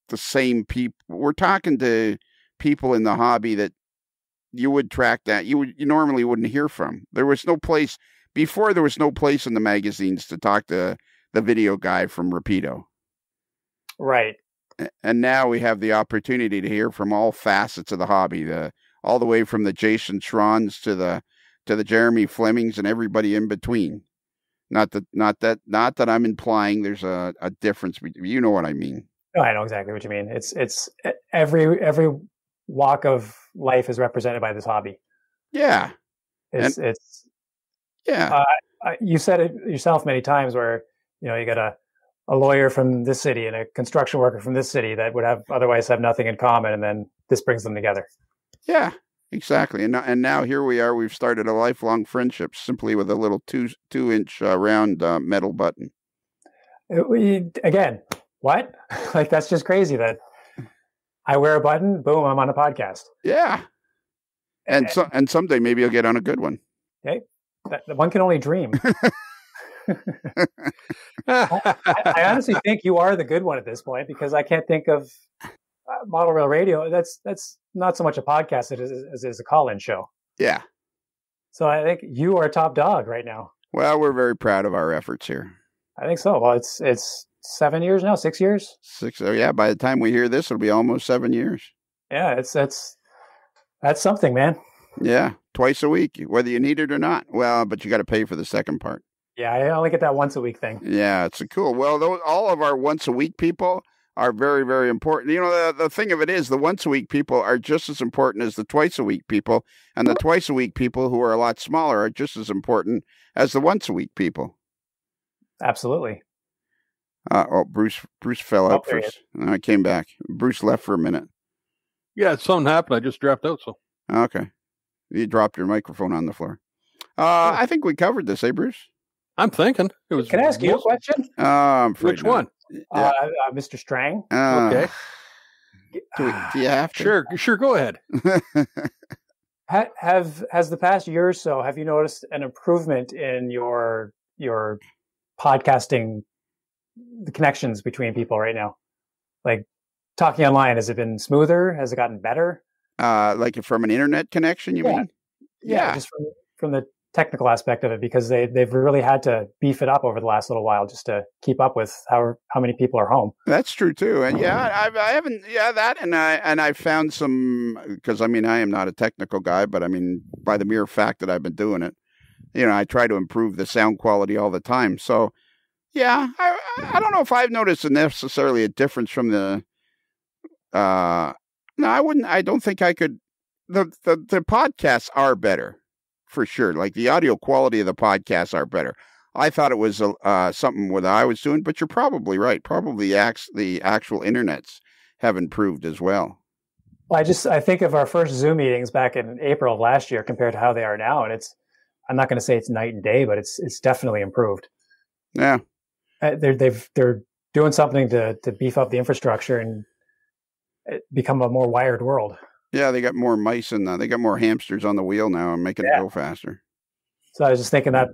the same people. We're talking to people in the hobby that you would track that you normally wouldn't hear from. There was no place before. There was no place in the magazines to talk to the video guy from Rapido. Right. And now we have the opportunity to hear from all facets of the hobby, all the way from the Jason Schrons to the Jeremy Flemings and everybody in between. Not that I'm implying there's a difference. You know what I mean. No, I know exactly what you mean. It's every walk of life is represented by this hobby. Yeah. You said it yourself many times where, you got a lawyer from this city and a construction worker from this city that would otherwise have nothing in common. And then this brings them together. Yeah, exactly. And now here we are, we've started a lifelong friendship simply with a little 2-inch round metal button. Again, what? Like, that's just crazy that I wear a button, boom, I'm on a podcast. Yeah. And someday maybe you'll get on a good one. Okay. One can only dream. I honestly think you are the good one at this point, because I can't think of Model Rail Radio. That's not so much a podcast as it is a call-in show. Yeah. So I think you are top dog right now. Well, we're very proud of our efforts here. I think so. Well, it's 7 years now, 6 years. 6. Oh yeah. By the time we hear this, it'll be almost 7 years. Yeah. That's something, man. Yeah. Twice a week, whether you need it or not. Well, but you got to pay for the second part. Yeah. I only get that once a week thing. Yeah. It's cool. Well, all of our once a week people are very, very important. The thing of it is, the once a week people are just as important as the twice a week people, and the twice a week people, who are a lot smaller, are just as important as the once a week people. Absolutely. Bruce fell out first. I came back. Bruce left for a minute. Yeah, something happened. I just dropped out. So okay, you dropped your microphone on the floor. I think we covered this, Bruce? I'm thinking it was. Can I ask you a question? Which one? Yeah. Mr. Strang. Okay. Do you have to? Sure. Go ahead. Has the past year or so, have you noticed an improvement in your podcasting, the connections between people right now? Like talking online, has it been smoother? Has it gotten better? Like from an internet connection, you mean? Yeah, just from the technical aspect of it, because they've really had to beef it up over the last little while just to keep up with how many people are home. That's true too, and I haven't that, and I found some, because I am not a technical guy, but by the mere fact that I've been doing it, I try to improve the sound quality all the time. So yeah, I don't know if I've noticed necessarily a difference from the. No, I wouldn't. I don't think I could. The podcasts are better. For sure. Like the audio quality of the podcasts are better. I thought it was something what I was doing, but you're probably right. Probably the actual internets have improved as well. Well, I think of our first Zoom meetings back in April of last year compared to how they are now. And I'm not going to say it's night and day, but it's definitely improved. Yeah. They're doing something to beef up the infrastructure and become a more wired world. Yeah, they got more mice and they got more hamsters on the wheel now and making it go faster. So I was just thinking that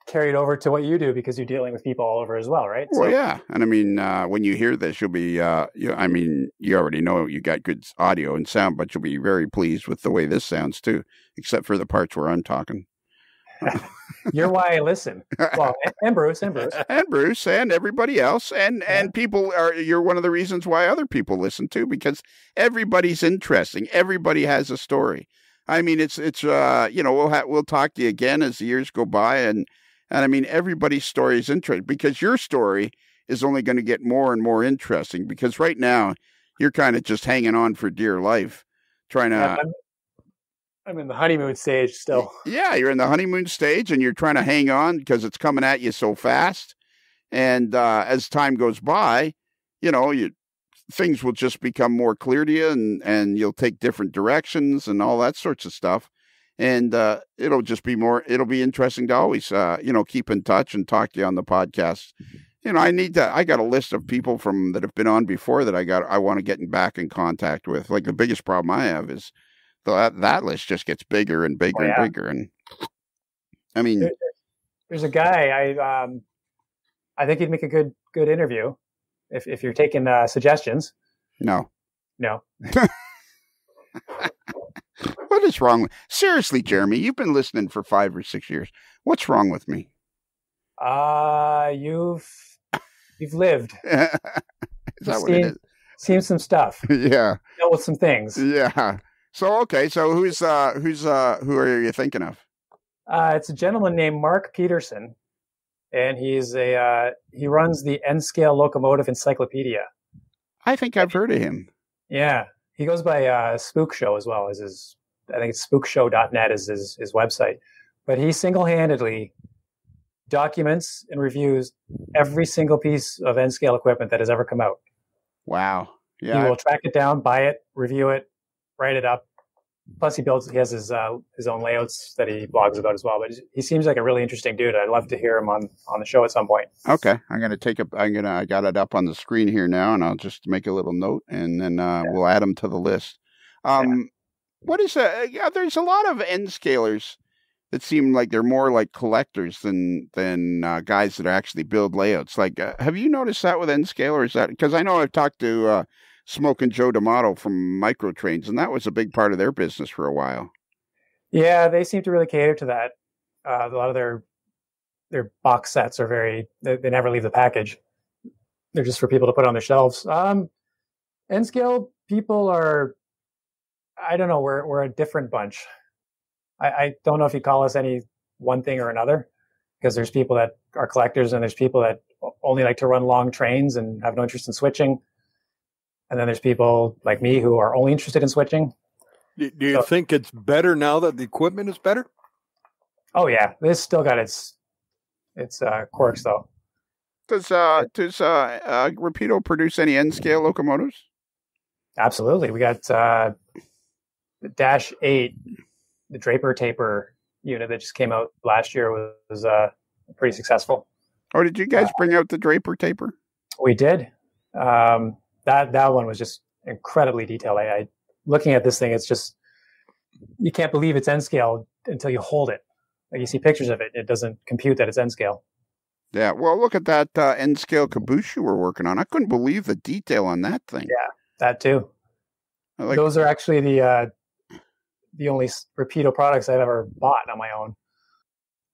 carried over to what you do because you're dealing with people all over as well, right? Well, yeah. And I mean, when you hear this, you'll be, I mean, you already know you got good audio and sound, but you'll be very pleased with the way this sounds too, except for the parts where I'm talking. You're why I listen. Well, and Bruce. And Bruce and everybody else. And people you're one of the reasons why other people listen too, because everybody's interesting. Everybody has a story. I mean, it's we'll talk to you again as the years go by, and I mean, everybody's story is interesting because your story is only going to get more and more interesting because right now you're kind of just hanging on for dear life, trying to. I'm in the honeymoon stage still. Yeah, you're in the honeymoon stage, and you're trying to hang on because it's coming at you so fast, and as time goes by, things will just become more clear to you and you'll take different directions and all that sorts of stuff. And it'll be interesting to always, keep in touch and talk to you on the podcast. I got a list of people that have been on before that I want to get back in contact with. Like the biggest problem I have is that list just gets bigger and bigger and bigger. And I mean, there's a guy, I think he'd make a good interview. If you're taking suggestions. No. What is wrong seriously, Jeremy, you've been listening for 5 or 6 years. What's wrong with me? You've lived. Is that what it is? Seen some stuff. Yeah. Dealt with some things. Yeah. So, okay. So who are you thinking of? It's a gentleman named Mark Peterson. And he runs the N-Scale Locomotive Encyclopedia. I think I've heard of him. Yeah. He goes by Spook Show as well. I think it's spookshow.net is his website. But he single-handedly documents and reviews every single piece of N-Scale equipment that has ever come out. Wow. Yeah. He will track it down, buy it, review it, write it up. Plus, he has his own layouts that he blogs about as well. But he seems like a really interesting dude. I'd love to hear him on the show at some point. Okay, I got it up on the screen here now, and I'll just make a little note, and then we'll add him to the list. What is there's a lot of N-scalers that seem like they're more like collectors than guys that actually build layouts. Like, have you noticed that with N-scaler? Is that because I know I've talked to Smoke and Joe D'Amato from Micro Trains, and that was a big part of their business for a while. Yeah, they seem to really cater to that. A lot of their box sets are they never leave the package. They're just for people to put on their shelves. N-scale people are, I don't know, we're a different bunch. I don't know if you call us any one thing or another, because there's people that are collectors and there's people that only like to run long trains and have no interest in switching. And then there's people like me who are only interested in switching. Do you think it's better now that the equipment is better? Oh yeah, this still got its quirks though. Does Rapido produce any N-scale locomotives? Absolutely, we got the Dash 8, the Draper Taper unit that just came out last year was pretty successful. Oh, did you guys bring out the Draper Taper? We did. That one was just incredibly detailed. I looking at this thing, it's just, you can't believe it's N-scale until you hold it. Like you see pictures of it, it doesn't compute that it's N-scale. Yeah, well, look at that N-scale caboose you were working on. I couldn't believe the detail on that thing. Yeah, that too. Those are actually the only Rapido products I've ever bought on my own.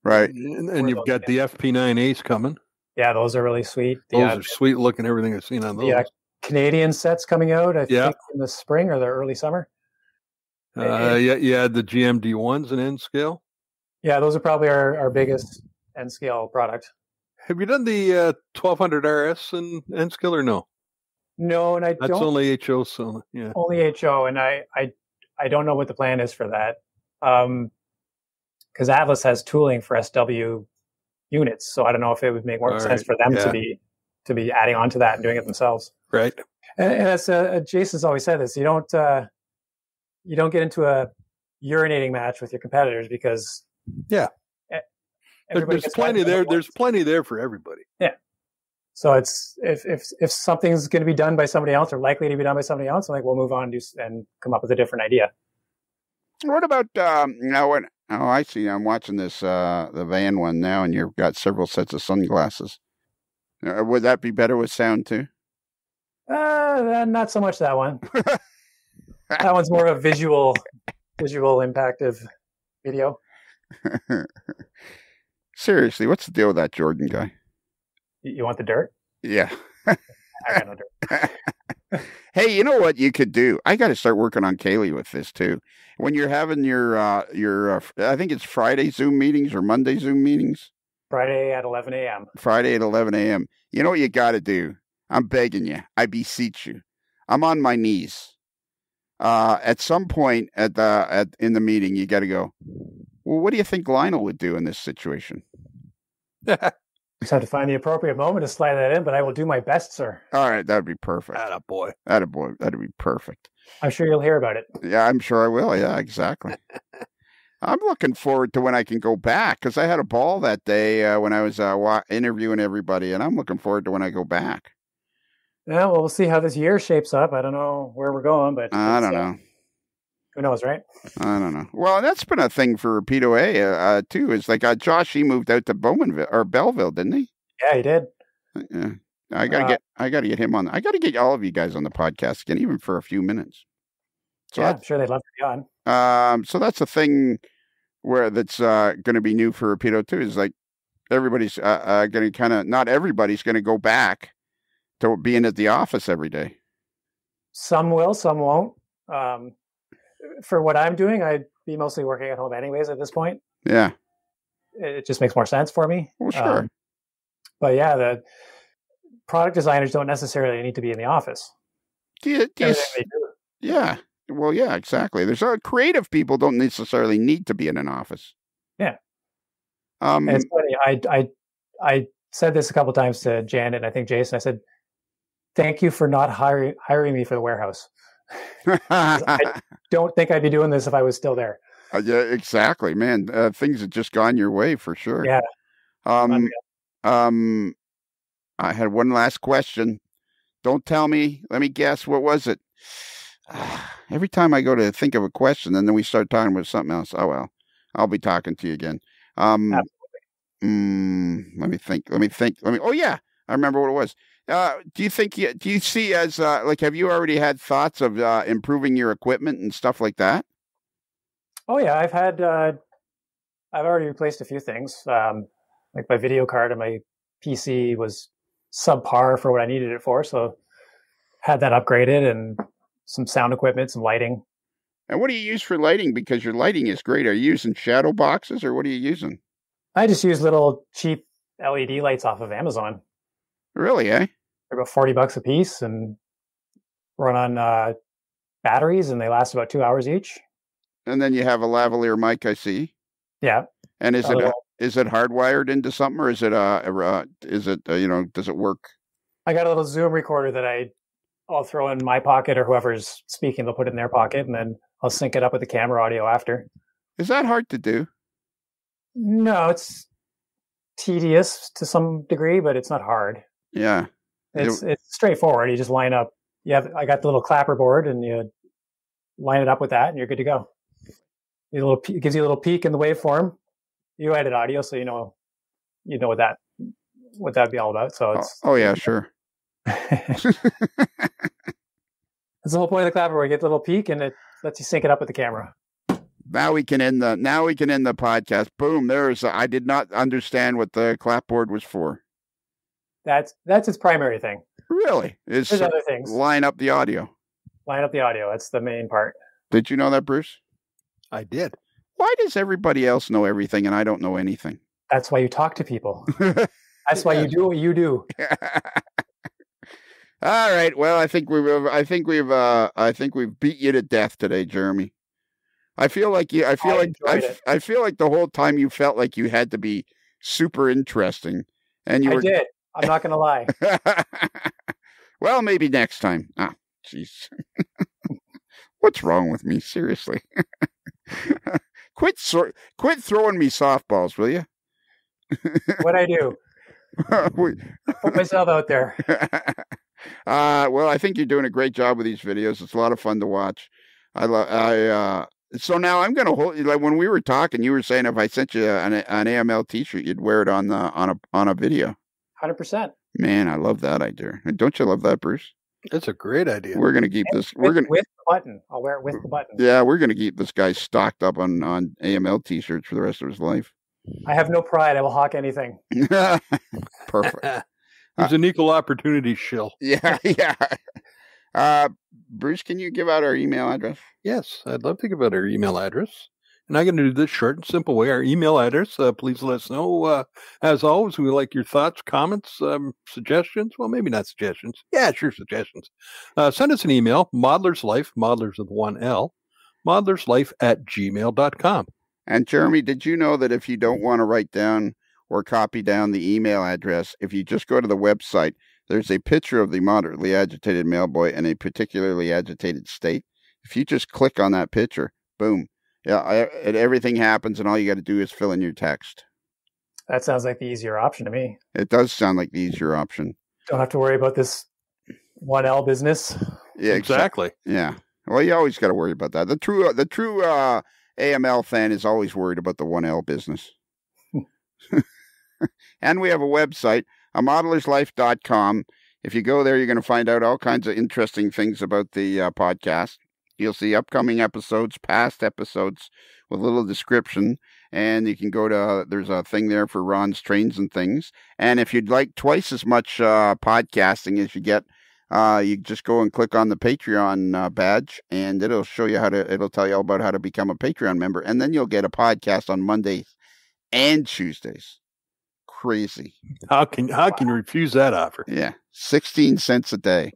Right. And you've got the FP9 Ace coming. Yeah, those are really sweet. Those are sweet looking, everything I've seen on those. Yeah, Canadian sets coming out, I think, in the spring or the early summer. The GMD ones in N-scale. Yeah, those are probably our biggest N-scale product. Have you done the 1200 RS in N-scale or no? No, and That's only HO, so yeah. Only HO, and I don't know what the plan is for that. Because Atlas has tooling for SW units, so I don't know if it would make more sense for them to be adding on to that and doing it themselves. Right. And as Jason's always said this, you don't get into a urinating match with your competitors because there's plenty there. There's plenty there for everybody. Yeah. So it's if something's going to be done by somebody else or likely to be done by somebody else, I'm like, we'll move on and come up with a different idea. What about now? I see. I'm watching this the van one now, and you've got several sets of sunglasses. Would that be better with sound too? Not so much that one. That one's more of a visual impact of video. Seriously, what's the deal with that Jordan guy? You want the dirt? Yeah. I got no dirt. Hey, you know what you could do? I got to start working on Kaylee with this too. When you're having your I think it's Friday Zoom meetings or Monday Zoom meetings. Friday at 11 a.m. Friday at 11 a.m. You know what you got to do? I'm begging you. I beseech you. I'm on my knees. At some point in the meeting, you got to go, well, what do you think Lionel would do in this situation? Just have to find the appropriate moment to slide that in, but I will do my best, sir. All right, that would be perfect. Attaboy. Attaboy. That'd be perfect. I'm sure you'll hear about it. Yeah, I'm sure I will. Yeah, exactly. I'm looking forward to when I can go back, because I had a ball that day when I was interviewing everybody, and I'm looking forward to when I go back. Yeah, well, we'll see how this year shapes up. I don't know where we're going, but I don't know. Who knows, right? I don't know. Well, that's been a thing for Rapido A too. Is like Josh, he moved out to Bowmanville or Belleville, didn't he? Yeah, he did. Yeah. I gotta get him on. I gotta get all of you guys on the podcast again, even for a few minutes. So yeah, I'm sure they'd love to be on. So that's a thing that's going to be new for Rapido too. Is like everybody's going to kind of, not everybody's going to go back to being at the office every day. Some will, some won't. For what I'm doing, I'd be mostly working at home anyways at this point. Yeah. It just makes more sense for me. Well, sure. But yeah, the product designers don't necessarily need to be in the office. Yeah. Well, yeah, exactly. There's creative people don't necessarily need to be in an office. Yeah. And it's funny. I said this a couple of times to Janet and I think Jason. I said, "Thank you for not hiring me for the warehouse. I don't think I'd be doing this if I was still there." Yeah, exactly, man. Things have just gone your way for sure. Yeah. I had one last question. Don't tell me. Let me guess. What was it? Every time I go to think of a question, and then we start talking about something else. Oh well, I'll be talking to you again. Let me think. Oh yeah, I remember what it was. Do you see as have you already had thoughts of improving your equipment and stuff like that? Oh yeah, I've already replaced a few things. Like my video card on my PC was subpar for what I needed it for, so had that upgraded and some sound equipment, some lighting. And what do you use for lighting? Because your lighting is great. Are you using shadow boxes or what are you using? I just use little cheap LED lights off of Amazon. Really, eh? They're about $40 a piece and run on batteries, and they last about 2 hours each. And then you have a lavalier mic, I see. Yeah. And is it hardwired into something, or is it does it work? I got a little Zoom recorder that I'll throw in my pocket, or whoever's speaking, they'll put it in their pocket, and then I'll sync it up with the camera audio after. Is that hard to do? No, it's tedious to some degree, but it's not hard. Yeah. It's straightforward. You just line up. I got the little clapper board, and you line it up with that, and you're good to go. It gives you a little peak in the waveform. You edit audio, so you know what that'd be all about. So it's yeah, sure. That's the whole point of the clapper board. You get the little peak, and it lets you sync it up with the camera. Now we can end the podcast. Boom! I did not understand what the clapboard was for. That's its primary thing. Really? There's other things. Line up the audio. That's the main part. Did you know that, Bruce? I did. Why does everybody else know everything and I don't know anything? That's why you talk to people. That's why you do what you do. All right. Well, I think we've beat you to death today, Jeremy. I feel like the whole time you felt like you had to be super interesting, and I did. I'm not going to lie. Well, maybe next time. Ah, jeez. What's wrong with me? Seriously. Quit throwing me softballs, will you? What'd I do? Put myself out there. Well, I think you're doing a great job with these videos. It's a lot of fun to watch. So now I'm going to hold, like when we were talking, you were saying if I sent you an AML t-shirt, you'd wear it on a video. 100%. Man, I love that idea. Don't you love that, Bruce? That's a great idea. We're going to keep this. With the button. I'll wear it with the button. Yeah, we're going to keep this guy stocked up on AML t-shirts for the rest of his life. I have no pride. I will hawk anything. Perfect. He's an equal opportunity shill. Yeah. Bruce, can you give out our email address? Yes, I'd love to give out our email address. And I'm going to do this short and simple way. Our email address, please let us know. As always, we like your thoughts, comments, suggestions. Well, maybe not suggestions. Yeah, sure, suggestions. Send us an email, modeler'slife, modelers with one L, modeler'slife@gmail.com. And Jeremy, did you know that if you don't want to write down or copy down the email address, if you just go to the website, there's a picture of the moderately agitated mailboy in a particularly agitated state. If you just click on that picture, boom. Yeah, everything happens, and all you got to do is fill in your text. That sounds like the easier option to me. It does sound like the easier option. Don't have to worry about this 1L business. Yeah, exactly. Yeah. Well, you always got to worry about that. The true AML fan is always worried about the 1L business. And we have a website, modelerslife.com. If you go there, you're going to find out all kinds of interesting things about the podcast. You'll see upcoming episodes, past episodes with a little description. And you can go to, there's a thing there for Ron's Trains and things. And if you'd like twice as much podcasting as you get, you just go and click on the Patreon badge, and it'll show you it'll tell you all about how to become a Patreon member. And then you'll get a podcast on Mondays and Tuesdays. Crazy. How can you refuse that offer? Yeah. 16 cents a day.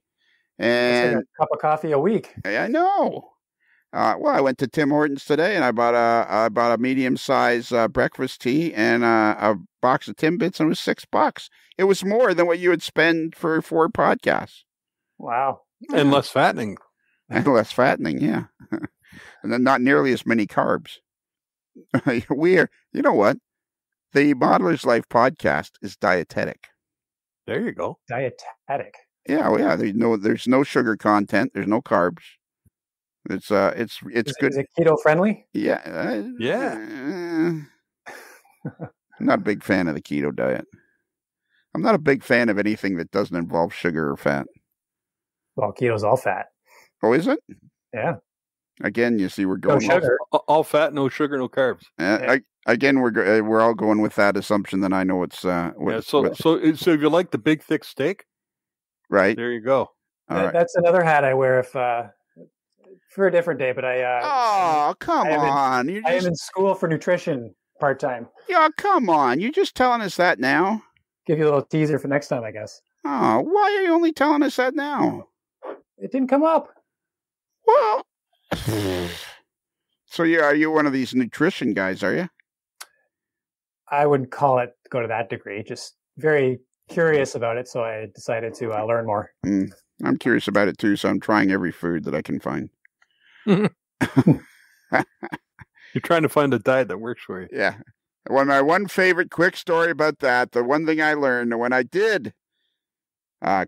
And like a cup of coffee a week. I know. Well, I went to Tim Hortons today, and I bought a medium-sized breakfast tea and a box of Timbits, and it was $6. It was more than what you would spend for 4 podcasts. Wow. And less fattening. And less fattening, yeah. And then not nearly as many carbs. You know what? The Modeler's Life podcast is dietetic. There you go. Dietetic. Yeah, well, yeah. There's no sugar content. There's no carbs. It's good. Is it keto friendly? Yeah. Yeah. I'm not a big fan of the keto diet. I'm not a big fan of anything that doesn't involve sugar or fat. Well, keto's all fat. Oh, is it? Yeah. Again, you see, we're going no sugar. All fat, no sugar, no carbs. Again, we're all going with that assumption that I know it's. So if you like the big thick steak, right? There you go. That's another hat I wear for a different day. But come on! I am in school for nutrition part time. Yeah, come on! You're just telling us that now. Give you a little teaser for next time, I guess. Oh, why are you only telling us that now? It didn't come up. Well, so are you one of these nutrition guys? Are you? I wouldn't go to that degree. Just very curious about it, so I decided to learn more. I'm curious about it too, so I'm trying every food that I can find. You're trying to find a diet that works for you. Yeah. My one favorite quick story about that, the one thing I learned when I did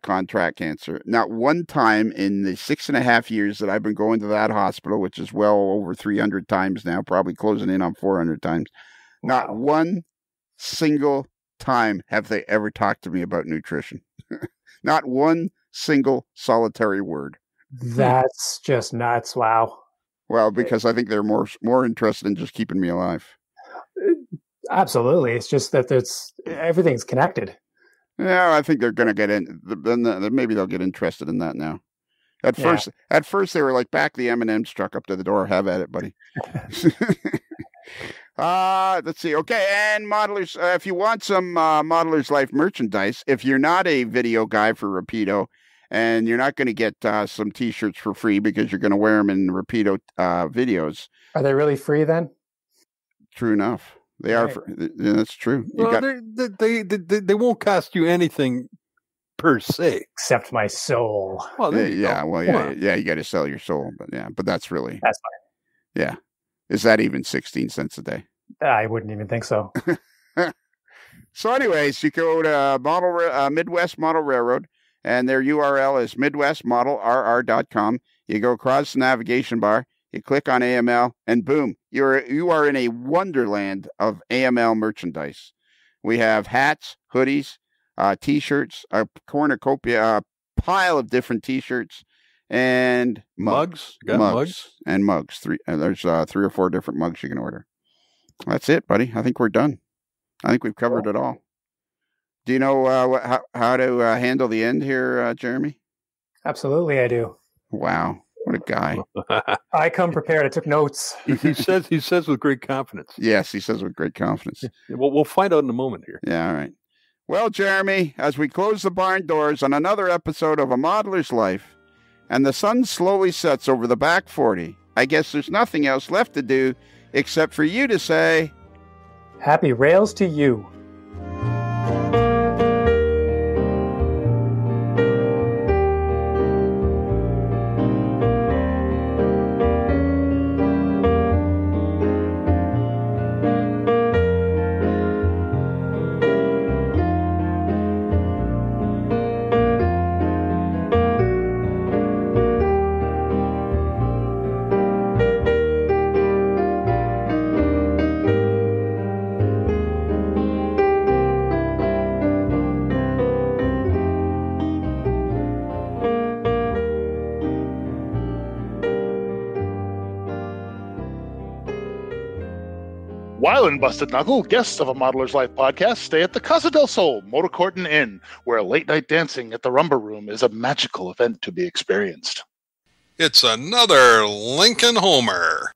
contract cancer, not one time in the 6.5 years that I've been going to that hospital, which is well over 300 times now, probably closing in on 400 times, not one single time have they ever talked to me about nutrition. Not one single solitary word. That's just nuts. Wow. Well, because I think they're more interested in just keeping me alive. Absolutely. It's just that everything's connected. Yeah, I think they're going to get in. Then maybe they'll get interested in that now. At first they were like, back the M&M's truck up to the door. Have at it, buddy. Let's see. Okay, and modelers, if you want some Modeler's Life merchandise, if you're not a video guy for Rapido, and you're not going to get some T-shirts for free because you're going to wear them in Rapido videos. Are they really free then? True enough. They are. Yeah, that's true. Well, they won't cost you anything per se, except my soul. Well, you got to sell your soul, but that's fine. Yeah, is that even 16 cents a day? I wouldn't even think so. So anyways, you go to Midwest Model Railroad, and their URL is midwestmodelrr.com. You go across the navigation bar, you click on AML, and boom, you are in a wonderland of AML merchandise. We have hats, hoodies, T-shirts, a cornucopia, a pile of different T-shirts, and mugs. And mugs. There's 3 or 4 different mugs you can order. That's it, buddy. I think we're done. I think we've covered it all. Do you know how to handle the end here, Jeremy? Absolutely, I do. Wow, what a guy! I come prepared. I took notes. He says with great confidence. Yes, he says with great confidence. We'll find out in a moment here. Yeah, all right. Well, Jeremy, as we close the barn doors on another episode of A Modeler's Life, and the sun slowly sets over the back 40, I guess there's nothing else left to do except for you to say, happy rails to you. While in Busted Knuckle, guests of A Modeler's Life podcast stay at the Casa del Sol Motor Court and Inn, where late-night dancing at the Rumba Room is a magical event to be experienced. It's another Lincoln Homer.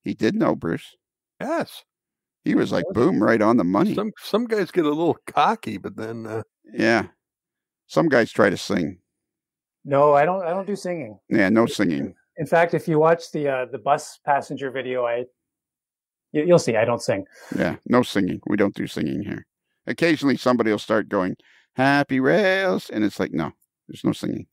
He did know, Bruce. Yes. He was like, boom, right on the money. Some guys get a little cocky, but then... Yeah. Some guys try to sing. No, I don't do singing. Yeah, no singing. In fact, if you watch the bus passenger video, you'll see I don't sing. Yeah, no singing. We don't do singing here. Occasionally somebody will start going, happy rails, and it's like, no, there's no singing.